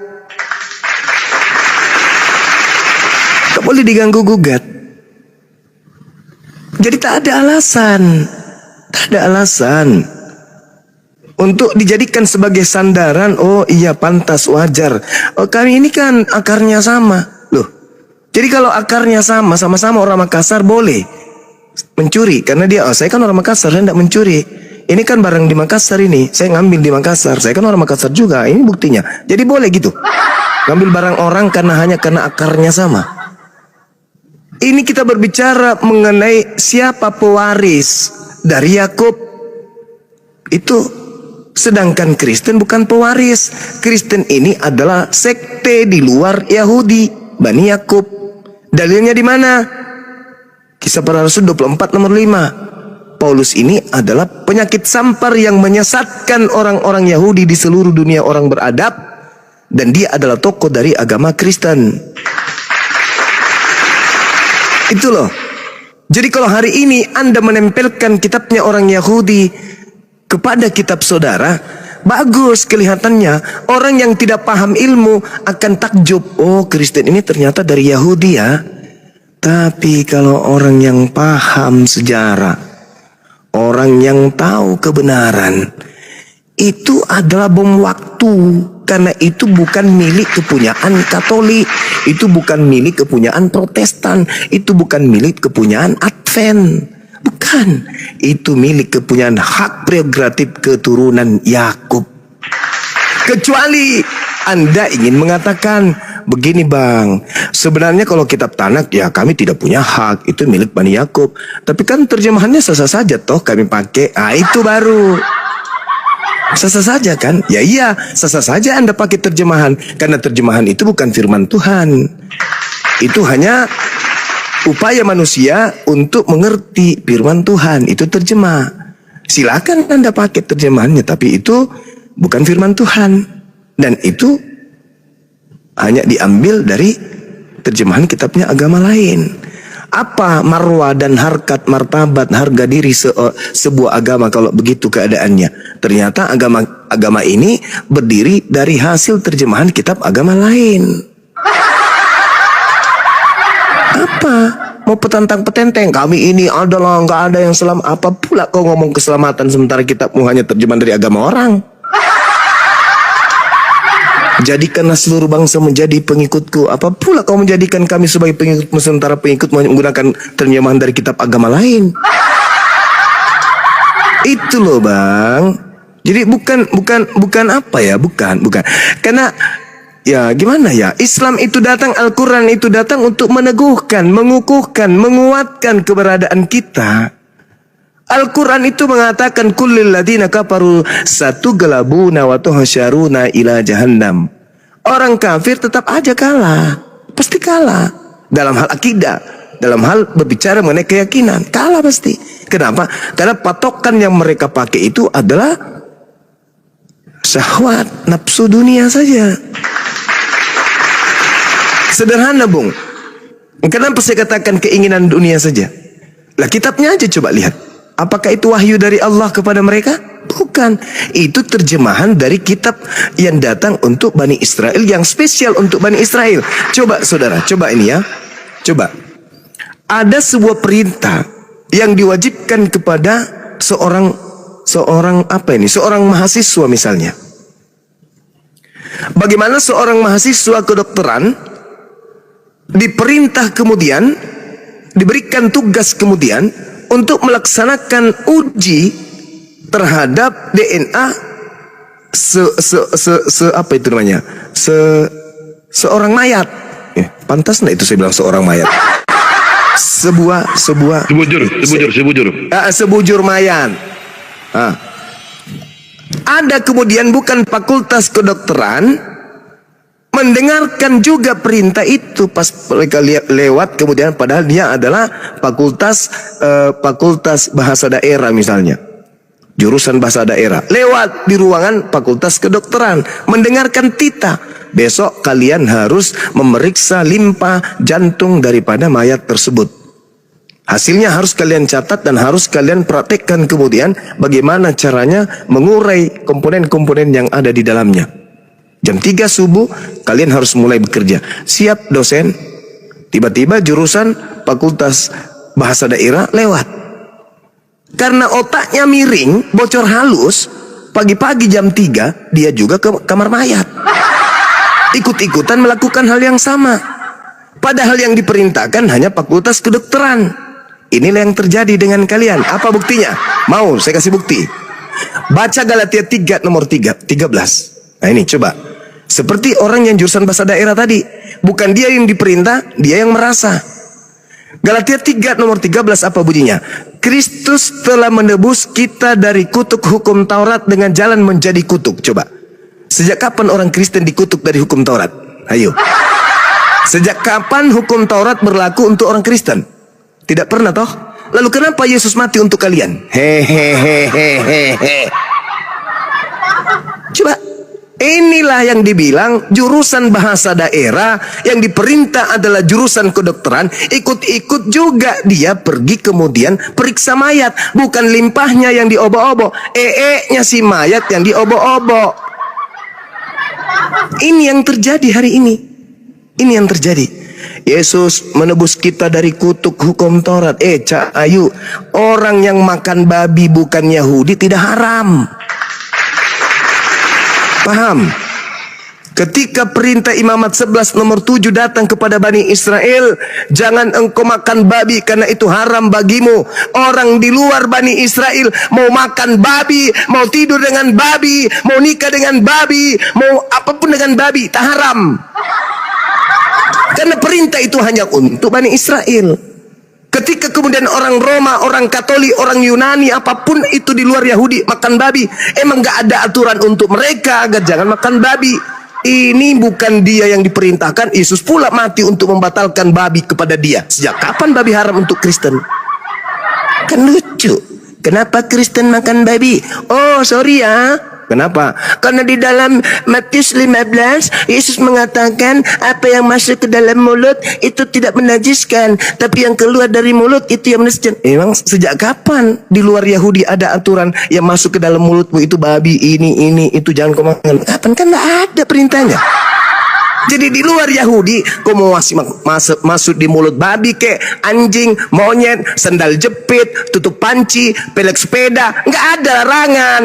Speaker 2: Tak boleh diganggu gugat. Jadi tak ada alasan. Tak ada alasan untuk dijadikan sebagai sandaran. Oh iya, pantas, wajar. Oh, kami ini kan akarnya sama. Loh, jadi kalau akarnya sama, sama-sama orang Makassar boleh mencuri. Karena dia, oh saya kan orang Makassar, saya tidak mencuri. Ini kan barang di Makassar ini, saya ngambil di Makassar. Saya kan orang Makassar juga, ini buktinya. Jadi boleh gitu, ngambil barang orang hanya karena akarnya sama. Ini kita berbicara mengenai siapa pewaris dari Yakub. Itu sedangkan Kristen bukan pewaris. Kristen ini adalah sekte di luar Yahudi, Bani Yakub. Dalilnya di mana? Kisah Para Rasul 24 nomor 5. Paulus ini adalah penyakit sampar yang menyesatkan orang-orang Yahudi di seluruh dunia orang beradab, dan dia adalah tokoh dari agama Kristen. Itu loh. Jadi kalau hari ini Anda menempelkan kitabnya orang Yahudi kepada kitab saudara, bagus kelihatannya. Orang yang tidak paham ilmu akan takjub, oh Kristen ini ternyata dari Yahudi ya. Tapi kalau orang yang paham sejarah, orang yang tahu kebenaran, itu adalah bom waktu. Karena itu bukan milik kepunyaan Katolik, itu bukan milik kepunyaan Protestan, itu bukan milik kepunyaan Advent. Bukan, itu milik kepunyaan hak prerogatif keturunan Yakub. Kecuali Anda ingin mengatakan, begini bang, sebenarnya kalau kitab Tanak ya kami tidak punya hak, itu milik Bani Yakub. Tapi kan terjemahannya sah-sah saja toh kami pakai. Ah itu baru sah-sah saja kan? Ya iya, sah-sah saja Anda pakai terjemahan, karena terjemahan itu bukan firman Tuhan. Itu hanya upaya manusia untuk mengerti firman Tuhan. Itu terjemah. Silakan Anda pakai terjemahannya, tapi itu bukan firman Tuhan. Dan itu hanya diambil dari terjemahan kitabnya agama lain. Apa marwah dan harkat, martabat, harga diri sebuah agama kalau begitu keadaannya? Ternyata agama ini berdiri dari hasil terjemahan kitab agama lain. Apa? Mau petantang-petenteng, kami ini adalah nggak ada yang selamat. Apa pula kau ngomong keselamatan sementara kitabmu hanya terjemahan dari agama orang? Jadikanlah seluruh bangsa menjadi pengikutku. Apa pula kau menjadikan kami sebagai pengikutmu sementara pengikut menggunakan terjemahan dari kitab agama lain? Itu loh bang. Jadi bukan apa ya, bukan. Karena ya gimana ya, Islam itu datang, Al-Quran itu datang untuk meneguhkan, mengukuhkan, menguatkan keberadaan kita. Al-Quran itu mengatakan kullil ladina kafaru satuglabuna wa tuhsyaruna ila jahannam. Orang kafir tetap aja kalah, pasti kalah dalam hal akidah, dalam hal berbicara mengenai keyakinan, kalah pasti. Kenapa? Karena patokan yang mereka pakai itu adalah syahwat, nafsu dunia saja. Sederhana, Bung. Kenapa saya katakan keinginan dunia saja? Lah kitabnya aja coba lihat. Apakah itu wahyu dari Allah kepada mereka? Bukan. Itu terjemahan dari kitab yang datang untuk Bani Israel, yang spesial untuk Bani Israel. Coba saudara, coba ini ya. Coba. Ada sebuah perintah yang diwajibkan kepada seorang mahasiswa misalnya. Bagaimana seorang mahasiswa kedokteran diperintah kemudian, diberikan tugas kemudian untuk melaksanakan uji terhadap DNA seorang mayat. Pantas nggak itu saya bilang seorang mayat? Sebujur mayat. Ada kemudian bukan fakultas kedokteran mendengarkan juga perintah itu pas mereka lewat, kemudian padahal dia adalah fakultas bahasa daerah misalnya, jurusan bahasa daerah, lewat di ruangan fakultas kedokteran mendengarkan tita, besok kalian harus memeriksa limpa jantung daripada mayat tersebut. Hasilnya harus kalian catat dan harus kalian praktekkan kemudian bagaimana caranya mengurai komponen-komponen yang ada di dalamnya. Jam 3 subuh kalian harus mulai bekerja. Siap dosen? Tiba-tiba jurusan fakultas bahasa daerah lewat. Karena otaknya miring, bocor halus, pagi-pagi jam 3 dia juga ke kamar mayat. Ikut-ikutan melakukan hal yang sama. Padahal yang diperintahkan hanya fakultas kedokteran. Inilah yang terjadi dengan kalian. Apa buktinya? Mau saya kasih bukti. Baca Galatia 3 nomor 13. Nah ini coba. Seperti orang yang jurusan bahasa daerah tadi. Bukan dia yang diperintah, dia yang merasa. Galatia 3 nomor 13 apa bunyinya? Kristus telah menebus kita dari kutuk hukum Taurat dengan jalan menjadi kutuk. Coba. Sejak kapan orang Kristen dikutuk dari hukum Taurat? Ayo. Sejak kapan hukum Taurat berlaku untuk orang Kristen? Tidak pernah toh? Lalu kenapa Yesus mati untuk kalian? Hehehehehe. Coba. Inilah yang dibilang jurusan bahasa daerah yang diperintah adalah jurusan kedokteran. Ikut-ikut juga dia pergi kemudian periksa mayat. Bukan limpahnya yang diobo-obo, nya si mayat yang diobo-obo. Ini yang terjadi hari ini. Ini yang terjadi. Yesus menebus kita dari kutuk hukum Taurat. Cak Ayu, orang yang makan babi bukan Yahudi tidak haram. Paham? Ketika perintah Imamat 11 nomor 7 datang kepada Bani Israel, jangan engkau makan babi karena itu haram bagimu. Orang di luar Bani Israel mau makan babi, mau tidur dengan babi, mau nikah dengan babi, mau apapun dengan babi, tak haram. Karena perintah itu hanya untuk Bani Israel. Ketika kemudian orang Roma, orang Katolik, orang Yunani, apapun itu di luar Yahudi makan babi, emang gak ada aturan untuk mereka agar jangan makan babi. Ini bukan dia yang diperintahkan. Yesus pula mati untuk membatalkan babi kepada dia. Sejak kapan babi haram untuk Kristen? Kan lucu. Kenapa Kristen makan babi? Oh sorry ya. Kenapa? Karena di dalam Matius 15 Yesus mengatakan apa yang masuk ke dalam mulut itu tidak menajiskan, tapi yang keluar dari mulut itu yang menajiskan. Emang sejak kapan di luar Yahudi ada aturan yang masuk ke dalam mulutmu itu babi, ini itu jangan kau makan? Kapan? Kan tidak ada perintahnya. Jadi di luar Yahudi kau mau masuk di mulut babi kek, anjing, monyet, sandal jepit, tutup panci, pelek sepeda, nggak ada larangan.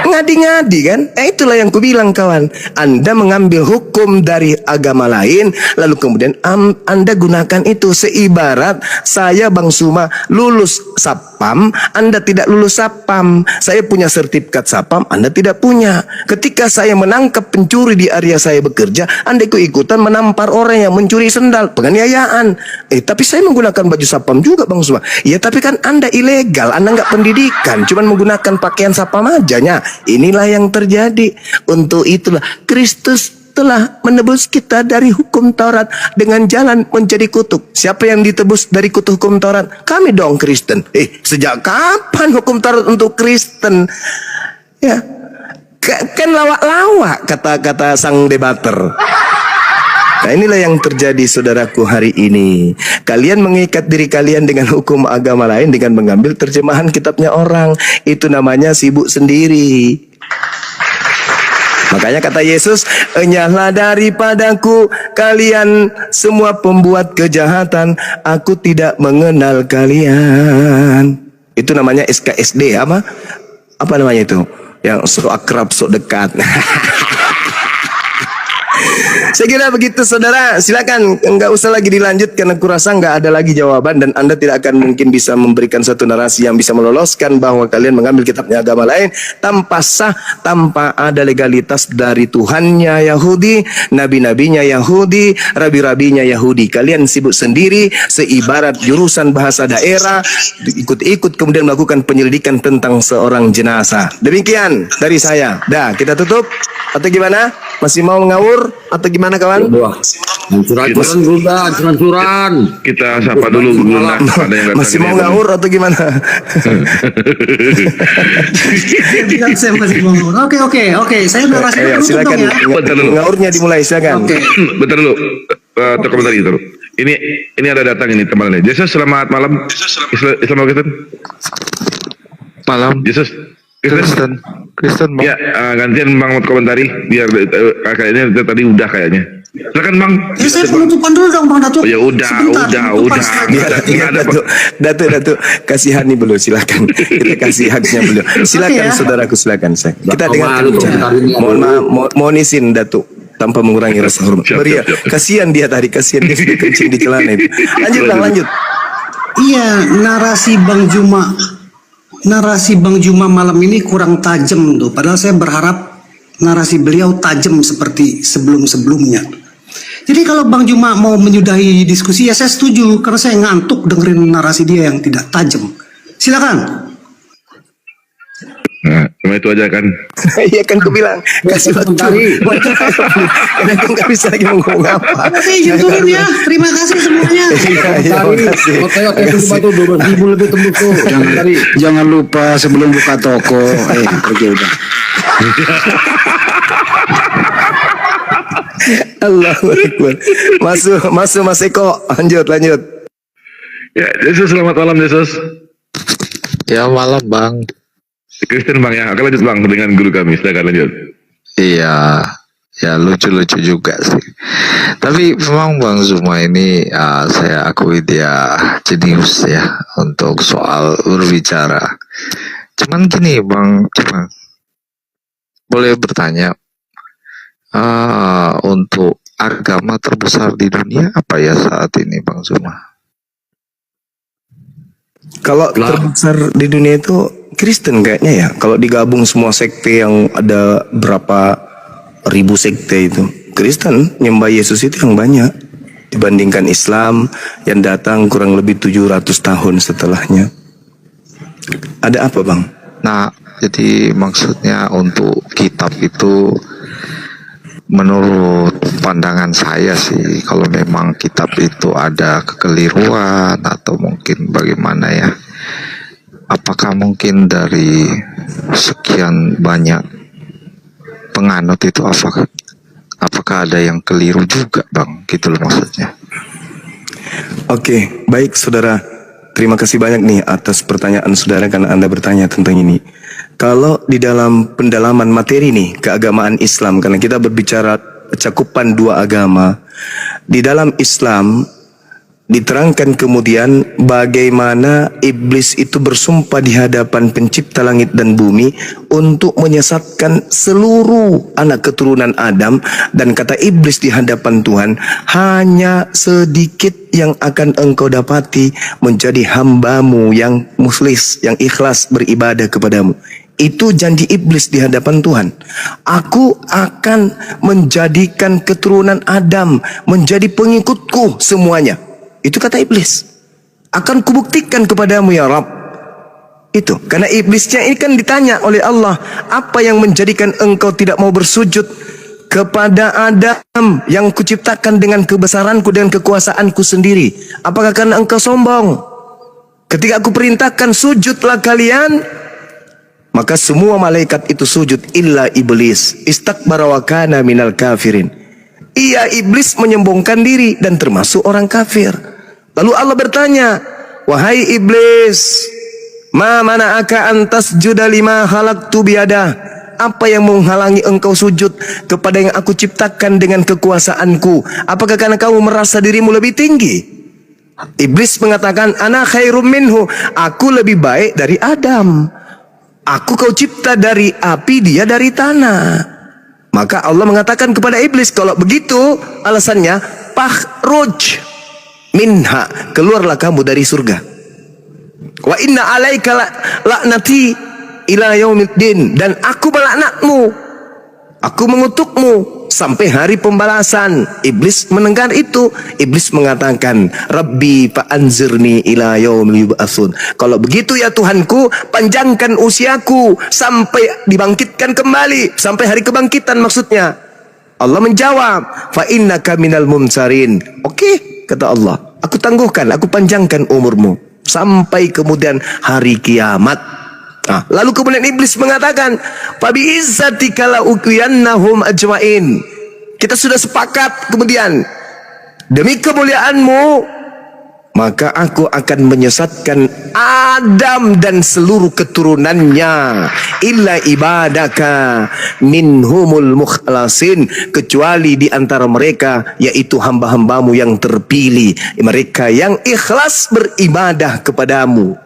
Speaker 2: Ngadi-ngadi kan? Itulah yang kubilang kawan. Anda mengambil hukum dari agama lain, lalu kemudian Anda gunakan itu. Seibarat saya Bang Suma lulus Satpam, Anda tidak lulus Satpam. Saya punya sertifikat Satpam, Anda tidak punya. Ketika saya menangkap pencuri di area saya bekerja, Anda ikut-ikutan menampar orang yang mencuri sendal, penganiayaan. Tapi saya menggunakan baju Satpam juga Bang Suma. Ya tapi kan Anda ilegal, Anda nggak pendidikan, cuman menggunakan pakaian Satpam aja. Inilah yang terjadi. Untuk itulah Kristus telah menebus kita dari hukum Taurat dengan jalan menjadi kutuk. Siapa yang ditebus dari kutuk hukum Taurat? Kami dong Kristen. Sejak kapan hukum Taurat untuk Kristen? Ya, kan lawak-lawak kata-kata sang debater. Nah inilah yang terjadi saudaraku hari ini. Kalian mengikat diri kalian dengan hukum agama lain dengan mengambil terjemahan kitabnya orang. Itu namanya sibuk sendiri. Makanya kata Yesus, enyahlah daripadaku kalian semua pembuat kejahatan, aku tidak mengenal kalian. Itu namanya SKSD apa? Apa namanya itu? Yang sok akrab, sok dekat. Saya kira begitu saudara, silakan nggak usah lagi dilanjutkan. Aku rasa nggak ada lagi jawaban dan Anda tidak akan mungkin bisa memberikan satu narasi yang bisa meloloskan bahwa kalian mengambil kitabnya agama lain tanpa sah, tanpa ada legalitas dari Tuhannya Yahudi, nabi-nabinya Yahudi, rabi-rabinya Yahudi. Kalian sibuk sendiri, seibarat jurusan bahasa daerah, ikut-ikut kemudian melakukan penyelidikan tentang seorang jenazah. Demikian dari saya. Dah, kita tutup atau gimana? Masih mau ngawur atau gimana kawan?
Speaker 4: Curan-curan.
Speaker 3: Kita sapa dulu Guna. Ada yang
Speaker 2: Masih mau ngawur atau gimana?
Speaker 1: Saya masih mau ngawur. Oke. Saya udah rasa
Speaker 2: Ya, silakan.
Speaker 3: Bentar dulu.
Speaker 2: Ngawurnya dimulai, silakan.
Speaker 1: Oke.
Speaker 3: Bentar dulu. Terkomentar gitu. Ini ada datang ini teman-teman. Yesus selamat malam. Islam Kristen.
Speaker 5: Malam.
Speaker 3: Yesus
Speaker 5: Kristen Bang.
Speaker 3: Ya, gantian Bang mau komentari biar kayaknya tadi udah kayaknya. Silakan Bang.
Speaker 1: Saya penutupan dulu dong Bang Datuk.
Speaker 3: Oh, ya udah,
Speaker 1: Sebentar,
Speaker 3: udah.
Speaker 2: Biar Datuk kasihani beliau, silakan. Kita kasih haknya beliau. Silakan
Speaker 1: Oke, ya.
Speaker 2: saudaraku, silakan saya. Kita
Speaker 4: Bapak
Speaker 2: dengarkan
Speaker 4: malu
Speaker 2: bicara.
Speaker 4: komentarnya.
Speaker 2: Mohon maaf, mohon izin Datuk tanpa mengurangi rasa hormat.
Speaker 3: Siap,
Speaker 2: Beri ya,
Speaker 3: siap.
Speaker 2: kasihan dia tadi, kasihan dia sudah kencing di celana itu. Lanjut Bang, lanjut.
Speaker 1: Iya, narasi Bang Juma malam ini kurang tajam tuh. Padahal saya berharap narasi beliau tajam seperti sebelum-sebelumnya. Jadi kalau Bang Juma mau menyudahi diskusi ya saya setuju karena saya ngantuk dengerin narasi dia yang tidak tajam. Silakan.
Speaker 3: Nah, cuma itu aja kan.
Speaker 2: Iya kan aku bilang kasih waktu. Karena aku nggak bisa lagi ngomong apa.
Speaker 1: Oke, izin turun ya. Terima kasih semuanya.
Speaker 2: Iya, makasih.
Speaker 4: Oke, 12.000 lebih tembus tuh.
Speaker 6: Jangan lupa sebelum buka toko, pergi udah.
Speaker 2: Allahu Akbar. Masuk Mas Eko. Lanjut.
Speaker 3: Ya, Yesus selamat malam Yesus.
Speaker 5: Ya malam Bang.
Speaker 3: Kristen Bang ya. Oke lanjut Bang dengan guru kami. Silakan lanjut.
Speaker 5: Iya, ya lucu-lucu juga sih. Tapi memang Bang Zuma ini saya akui dia jenius ya untuk soal berbicara. Cuman gini Bang, boleh bertanya untuk agama terbesar di dunia apa ya saat ini Bang Zuma?
Speaker 2: Kalau terbesar di dunia itu Kristen kayaknya ya. Kalau digabung semua sekte yang ada berapa ribu sekte itu, Kristen nyembah Yesus itu yang banyak dibandingkan Islam yang datang kurang lebih 700 tahun setelahnya. Ada apa Bang?
Speaker 5: Nah, jadi maksudnya untuk kitab itu menurut pandangan saya sih kalau memang kitab itu ada kekeliruan atau mungkin bagaimana ya, apakah mungkin dari sekian banyak penganut itu apakah ada yang keliru juga Bang, gitu loh maksudnya.
Speaker 2: Oke, baik saudara. Terima kasih banyak nih atas pertanyaan saudara karena Anda bertanya tentang ini. Kalau di dalam pendalaman materi nih keagamaan Islam, karena kita berbicara cakupan dua agama, di dalam Islam diterangkan kemudian bagaimana iblis itu bersumpah di hadapan pencipta langit dan bumi untuk menyesatkan seluruh anak keturunan Adam, dan kata iblis di hadapan Tuhan, hanya sedikit yang akan engkau dapati menjadi hambamu yang mukhlis, yang ikhlas beribadah kepadamu. Itu janji iblis di hadapan Tuhan. Aku akan menjadikan keturunan Adam menjadi pengikutku semuanya. Itu kata iblis. Akan kubuktikan kepadamu ya Rabb. Itu. Karena iblisnya ini kan ditanya oleh Allah, apa yang menjadikan engkau tidak mau bersujud kepada Adam yang kuciptakan dengan kebesaranku dan kekuasaanku sendiri? Apakah karena engkau sombong? Ketika aku perintahkan sujudlah kalian, maka semua malaikat itu sujud illa iblis. Istakbara wa kana minal kafirin. Ia iblis menyombongkan diri dan termasuk orang kafir. Lalu Allah bertanya, wahai iblis, ma mana'aka an tasjuda lima khalaqtu biyadah? Apa yang menghalangi engkau sujud kepada yang aku ciptakan dengan kekuasaanku? Apakah karena kamu merasa dirimu lebih tinggi? Iblis mengatakan, ana khairum minhu. Aku lebih baik dari Adam. Aku kau cipta dari api, dia dari tanah. Maka Allah mengatakan kepada iblis, kalau begitu alasannya, fakhruj minha, keluarlah kamu dari surga. Wa inna alaika laknati ila yaumiddin, dan aku melaknatmu, aku mengutukmu sampai hari pembalasan. Iblis mendengar itu, iblis mengatakan, Rabbi fa'anzirni ila yaumil yub'atsun. Kalau begitu ya Tuhanku, panjangkan usiaku sampai dibangkitkan kembali, sampai hari kebangkitan maksudnya. Allah menjawab, fa innaka minal mumsarin. Oke, kata Allah, aku tangguhkan, aku panjangkan umurmu sampai kemudian hari kiamat. Nah, lalu kemudian iblis mengatakan, fabi izzatika la uqiyannahum ajmain. Kita sudah sepakat kemudian, demi kemuliaanmu maka aku akan menyesatkan Adam dan seluruh keturunannya, illa ibadaka minhumul mukhlasin, kecuali di antara mereka yaitu hamba-hambamu yang terpilih, mereka yang ikhlas beribadah kepadamu.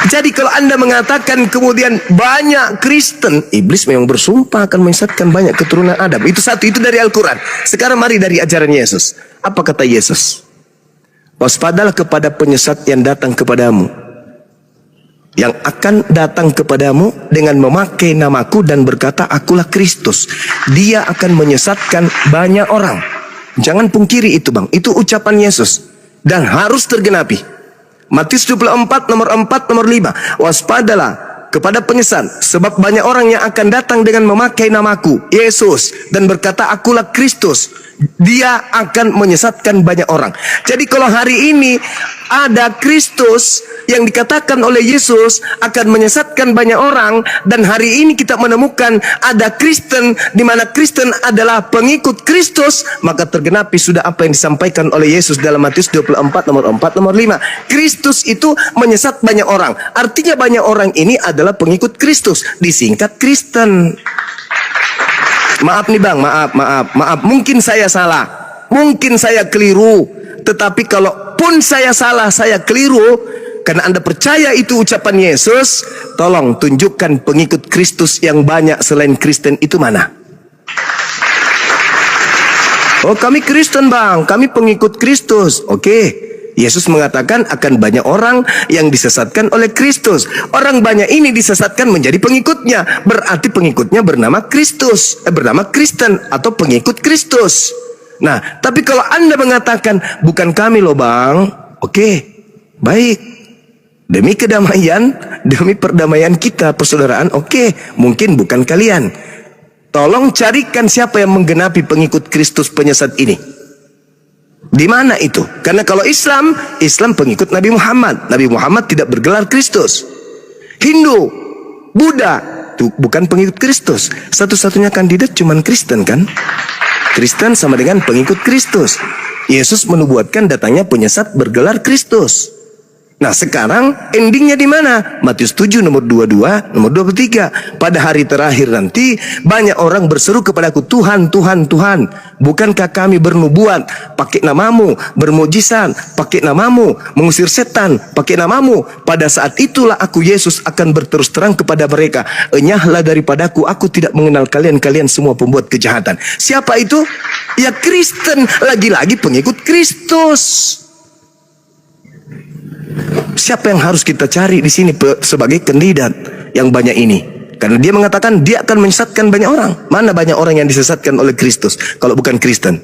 Speaker 2: Jadi kalau Anda mengatakan kemudian banyak Kristen, iblis memang bersumpah akan menyesatkan banyak keturunan Adam. Itu satu, itu dari Al-Quran. Sekarang mari dari ajaran Yesus. Apa kata Yesus? Waspadalah kepada penyesat yang datang kepadamu, yang akan datang kepadamu dengan memakai namaku dan berkata, akulah Kristus. Dia akan menyesatkan banyak orang. Jangan pungkiri itu bang. Itu ucapan Yesus. Dan harus tergenapi. Matius 24 nomor 4 nomor 5. Waspadalah kepada penyesat, sebab banyak orang yang akan datang dengan memakai namaku, Yesus, dan berkata akulah Kristus. Dia akan menyesatkan banyak orang. Jadi kalau hari ini ada Kristus yang dikatakan oleh Yesus akan menyesatkan banyak orang, dan hari ini kita menemukan ada Kristen di mana Kristen adalah pengikut Kristus, maka tergenapi sudah apa yang disampaikan oleh Yesus dalam Matius 24 nomor 4 nomor 5. Kristus itu menyesat banyak orang. Artinya banyak orang ini adalah pengikut Kristus, disingkat Kristen. Maaf nih bang, maaf. Mungkin saya salah, mungkin saya keliru. Tetapi kalaupun saya salah, saya keliru, karena Anda percaya itu ucapan Yesus, tolong tunjukkan pengikut Kristus yang banyak selain Kristen itu mana? Oh kami Kristen bang, kami pengikut Kristus. Oke. Yesus mengatakan akan banyak orang yang disesatkan oleh Kristus. Orang banyak ini disesatkan menjadi pengikutnya. Berarti pengikutnya bernama Kristus, bernama Kristen atau pengikut Kristus. Nah, tapi kalau Anda mengatakan bukan kami loh bang, oke, baik. Demi kedamaian, demi perdamaian kita, persaudaraan, oke, mungkin bukan kalian. Tolong carikan siapa yang menggenapi pengikut Kristus penyesat ini. Di mana itu? Karena kalau Islam pengikut Nabi Muhammad. Nabi Muhammad tidak bergelar Kristus. Hindu, Buddha, itu bukan pengikut Kristus. Satu-satunya kandidat cuman Kristen kan? Kristen sama dengan pengikut Kristus. Yesus menubuatkan datangnya penyesat bergelar Kristus. Nah sekarang endingnya di mana? Matius 7 nomor 22, nomor 23. Pada hari terakhir nanti banyak orang berseru kepadaku, Tuhan, Tuhan, Tuhan, bukankah kami bernubuat pakai namamu, bermujizat pakai namamu, mengusir setan pakai namamu? Pada saat itulah aku Yesus akan berterus terang kepada mereka, enyahlah daripadaku, aku tidak mengenal kalian, kalian semua pembuat kejahatan. Siapa itu? Ya Kristen, lagi-lagi pengikut Kristus. Siapa yang harus kita cari di sini sebagai kandidat yang banyak ini? Karena dia mengatakan dia akan menyesatkan banyak orang. Mana banyak orang yang disesatkan oleh Kristus kalau bukan Kristen?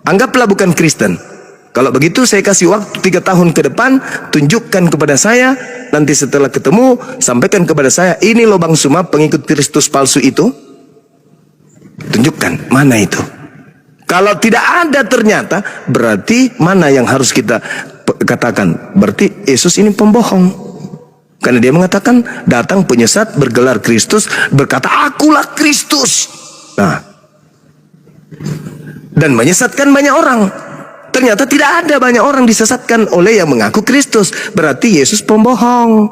Speaker 2: Anggaplah bukan Kristen. Kalau begitu saya kasih waktu 3 tahun ke depan, tunjukkan kepada saya, nanti setelah ketemu sampaikan kepada saya, ini loh Bang Suma pengikut Kristus palsu itu. Tunjukkan mana itu. Kalau tidak ada ternyata, berarti mana yang harus kita katakan? Berarti Yesus ini pembohong. Karena dia mengatakan datang penyesat bergelar Kristus, berkata akulah Kristus. Nah, dan menyesatkan banyak orang. Ternyata tidak ada banyak orang disesatkan oleh yang mengaku Kristus. Berarti Yesus pembohong.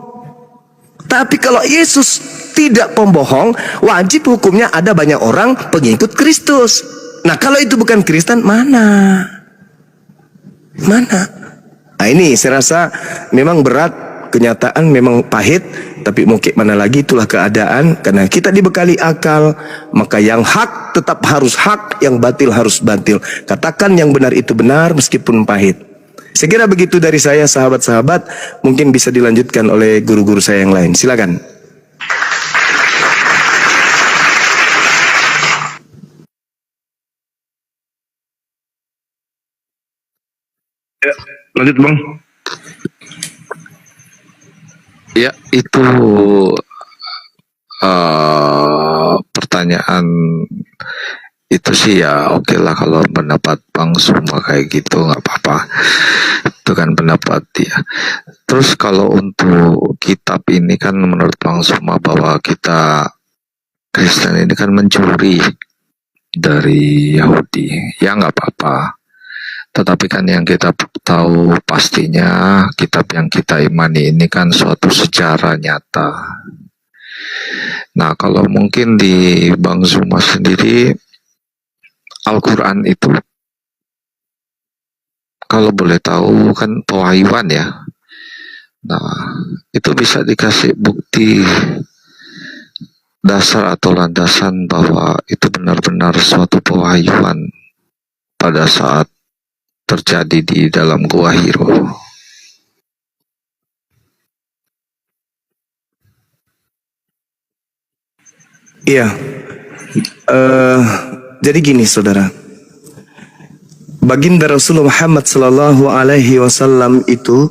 Speaker 2: Tapi kalau Yesus tidak pembohong, wajib hukumnya ada banyak orang pengikut Kristus. Nah kalau itu bukan Kristen, mana? Mana? Nah ini saya rasa memang berat, kenyataan memang pahit, tapi mau kayak mana lagi, itulah keadaan. Karena kita dibekali akal, maka yang hak tetap harus hak, yang batil harus batil. Katakan yang benar itu benar meskipun pahit. Saya kira begitu dari saya, sahabat-sahabat. Mungkin bisa dilanjutkan oleh guru-guru saya yang lain. Silakan.
Speaker 3: Ya, lanjut Bang.
Speaker 5: Ya, itu pertanyaan itu sih ya oke lah, kalau pendapat Bang semua kayak gitu nggak apa-apa, itu kan pendapat dia. Terus kalau untuk kitab ini kan menurut Bang semua bahwa kita Kristen ini kan mencuri dari Yahudi, ya nggak apa-apa. Tetapi kan yang kita tahu pastinya kitab yang kita imani ini kan suatu sejarah nyata. Nah kalau mungkin di Bang Zuma sendiri, Al-Quran itu kalau boleh tahu kan pewahyuan ya. Nah itu bisa dikasih bukti dasar atau landasan bahwa itu benar-benar suatu pewahyuan pada saat terjadi di dalam Gua Hiro.
Speaker 2: Iya. Jadi gini saudara, baginda Rasulullah Muhammad sallallahu alaihi wasallam itu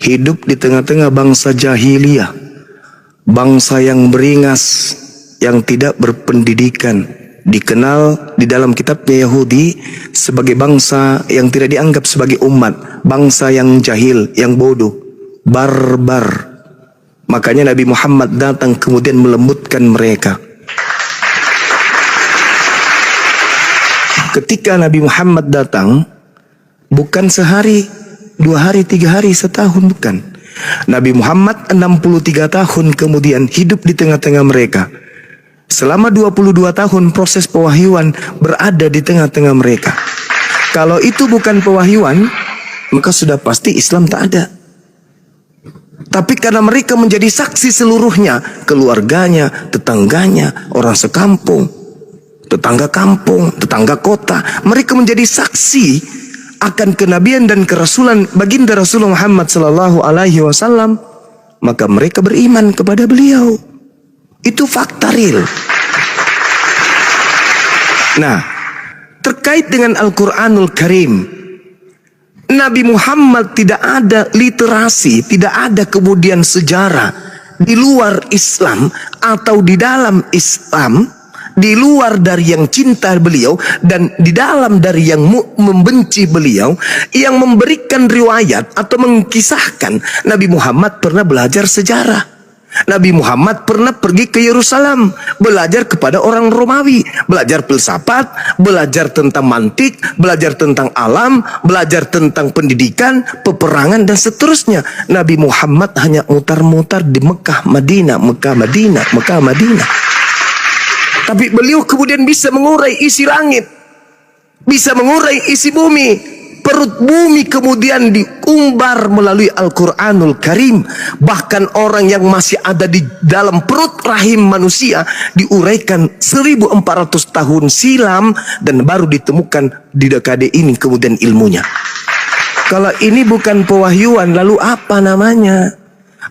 Speaker 2: hidup di tengah-tengah bangsa jahiliyah, bangsa yang beringas, yang tidak berpendidikan, dikenal di dalam kitabnya Yahudi sebagai bangsa yang tidak dianggap sebagai umat, bangsa yang jahil, yang bodoh, barbar. Makanya Nabi Muhammad datang kemudian melembutkan mereka. Ketika Nabi Muhammad datang, bukan sehari, 2 hari, 3 hari, setahun, bukan. Nabi Muhammad 63 tahun kemudian hidup di tengah-tengah mereka. Selama 22 tahun proses pewahyuan berada di tengah-tengah mereka. Kalau itu bukan pewahyuan, maka sudah pasti Islam tak ada. Tapi karena mereka menjadi saksi seluruhnya, keluarganya, tetangganya, orang sekampung, tetangga kampung, tetangga kota, mereka menjadi saksi akan kenabian dan kerasulan baginda Rasulullah Muhammad sallallahu alaihi wasallam, maka mereka beriman kepada beliau. Itu fakta real. Nah, terkait dengan Al-Quranul Karim, Nabi Muhammad tidak ada literasi, tidak ada kemudian sejarah di luar Islam atau di dalam Islam, di luar dari yang cinta beliau dan di dalam dari yang membenci beliau, yang memberikan riwayat atau mengkisahkan Nabi Muhammad pernah belajar sejarah. Nabi Muhammad pernah pergi ke Yerusalem, belajar kepada orang Romawi, belajar filsafat, belajar tentang mantik, belajar tentang alam, belajar tentang pendidikan, peperangan dan seterusnya. Nabi Muhammad hanya mutar-mutar di Mekah, Madinah, Mekah, Madinah, Mekah, Madinah. Tapi beliau kemudian bisa mengurai isi langit, bisa mengurai isi bumi. Perut bumi kemudian diumbar melalui Al-Quranul Karim. Bahkan orang yang masih ada di dalam perut rahim manusia diuraikan 1400 tahun silam dan baru ditemukan di dekade ini kemudian ilmunya. Kalau ini bukan pewahyuan, lalu apa namanya?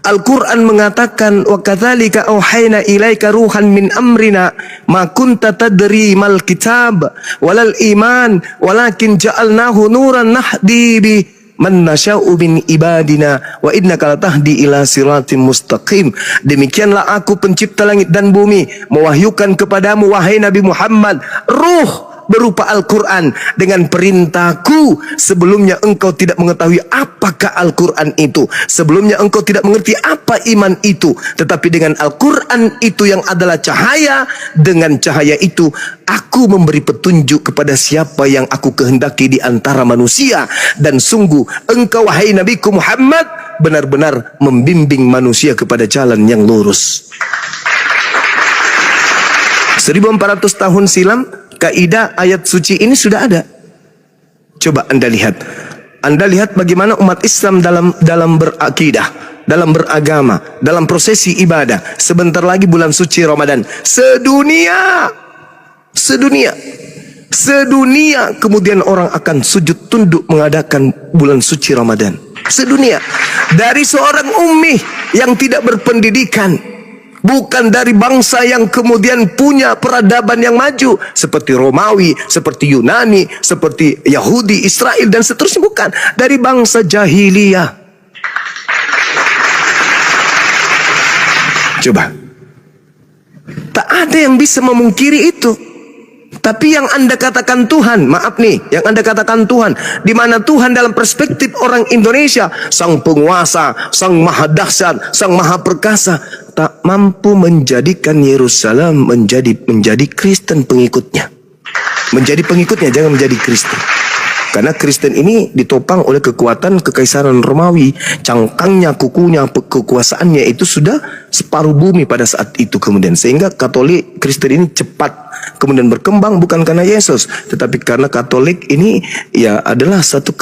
Speaker 2: Al-Quran mengatakan, wa kadzalika auhayna ilaika ruhan min amrina ma kunta tadri mal kitab walal iman walakin ja'alnahu nuran nahdi bi man nasya'u min ibadina wa innaka latahdi ila siratim mustaqim. Demikianlah aku pencipta langit dan bumi mewahyukan kepadamu wahai Nabi Muhammad ruh berupa Al-Quran dengan perintahku. Sebelumnya engkau tidak mengetahui apakah Al-Quran itu, sebelumnya engkau tidak mengerti apa iman itu, tetapi dengan Al-Quran itu yang adalah cahaya, dengan cahaya itu aku memberi petunjuk kepada siapa yang aku kehendaki di antara manusia. Dan sungguh engkau wahai Nabiku Muhammad benar-benar membimbing manusia kepada jalan yang lurus. 1400 tahun silam kaidah ayat suci ini sudah ada. Coba Anda lihat. Anda lihat bagaimana umat Islam dalam berakidah, dalam beragama, dalam prosesi ibadah. Sebentar lagi bulan suci Ramadan. Sedunia kemudian orang akan sujud tunduk mengadakan bulan suci Ramadan. Sedunia. Dari seorang ummi yang tidak berpendidikan, bukan dari bangsa yang kemudian punya peradaban yang maju seperti Romawi, seperti Yunani, seperti Yahudi, Israel dan seterusnya, bukan. Dari bangsa jahiliyah. Coba. Tak ada yang bisa memungkiri itu. Tapi yang Anda katakan Tuhan, maaf nih, yang Anda katakan Tuhan, di mana Tuhan dalam perspektif orang Indonesia, sang penguasa, sang maha dahsyat, sang maha perkasa, tak mampu menjadikan Yerusalem menjadi Kristen pengikutnya. Menjadi pengikutnya, jangan menjadi Kristen. Karena Kristen ini ditopang oleh kekuatan Kekaisaran Romawi. Cangkangnya, kukunya, kekuasaannya itu sudah separuh bumi pada saat itu kemudian. Sehingga Katolik, Kristen ini cepat kemudian berkembang bukan karena Yesus, tetapi karena Katolik ini ya adalah satu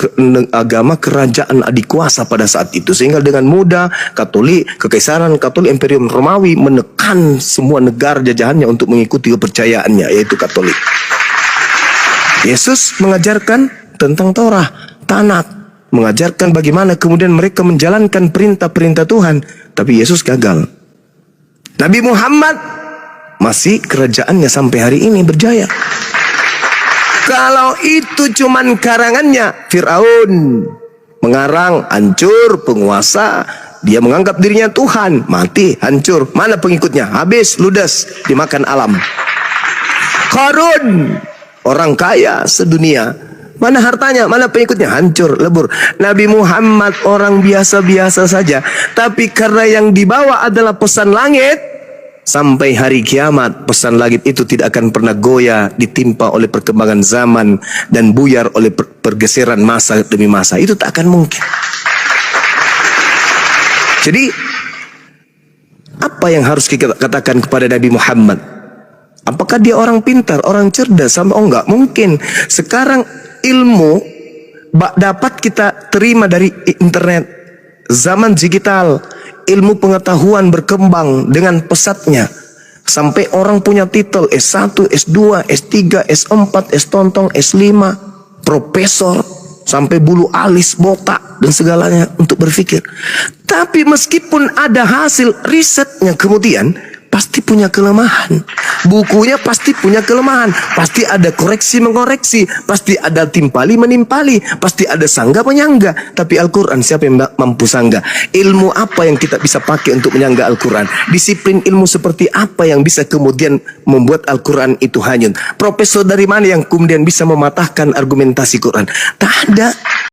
Speaker 2: agama kerajaan adikuasa pada saat itu. Sehingga dengan mudah Katolik, Kekaisaran Katolik Imperium Romawi menekan semua negara jajahannya untuk mengikuti kepercayaannya, yaitu Katolik. Yesus mengajarkan tentang Torah, Tanakh, mengajarkan bagaimana kemudian mereka menjalankan perintah-perintah Tuhan. Tapi Yesus gagal. Nabi Muhammad masih kerajaannya sampai hari ini berjaya. Kalau itu cuman karangannya, Fir'aun mengarang, hancur, penguasa, dia menganggap dirinya Tuhan, mati, hancur. Mana pengikutnya? Habis, ludes, dimakan alam. Qarun, orang kaya sedunia, mana hartanya, mana pengikutnya? Hancur, lebur. Nabi Muhammad orang biasa-biasa saja, tapi karena yang dibawa adalah pesan langit, sampai hari kiamat pesan langit itu tidak akan pernah goyah, ditimpa oleh perkembangan zaman dan buyar oleh pergeseran masa demi masa. Itu tak akan mungkin. Jadi apa yang harus kita katakan kepada Nabi Muhammad? Apakah dia orang pintar, orang cerdas? Oh, enggak mungkin. Sekarang ilmu dapat kita terima dari internet, zaman digital, ilmu pengetahuan berkembang dengan pesatnya, sampai orang punya titel S1, S2, S3, S4, S-tontong, S5, profesor, sampai bulu alis, botak dan segalanya untuk berpikir. Tapi meskipun ada hasil risetnya kemudian pasti punya kelemahan. Bukunya pasti punya kelemahan. Pasti ada koreksi mengoreksi. Pasti ada timpali menimpali. Pasti ada sanggah menyangga. Tapi Al-Quran siapa yang mampu sanggah? Ilmu apa yang kita bisa pakai untuk menyangga Al-Quran? Disiplin ilmu seperti apa yang bisa kemudian membuat Al-Quran itu hanyut? Profesor dari mana yang kemudian bisa mematahkan argumentasi Quran? Tak ada.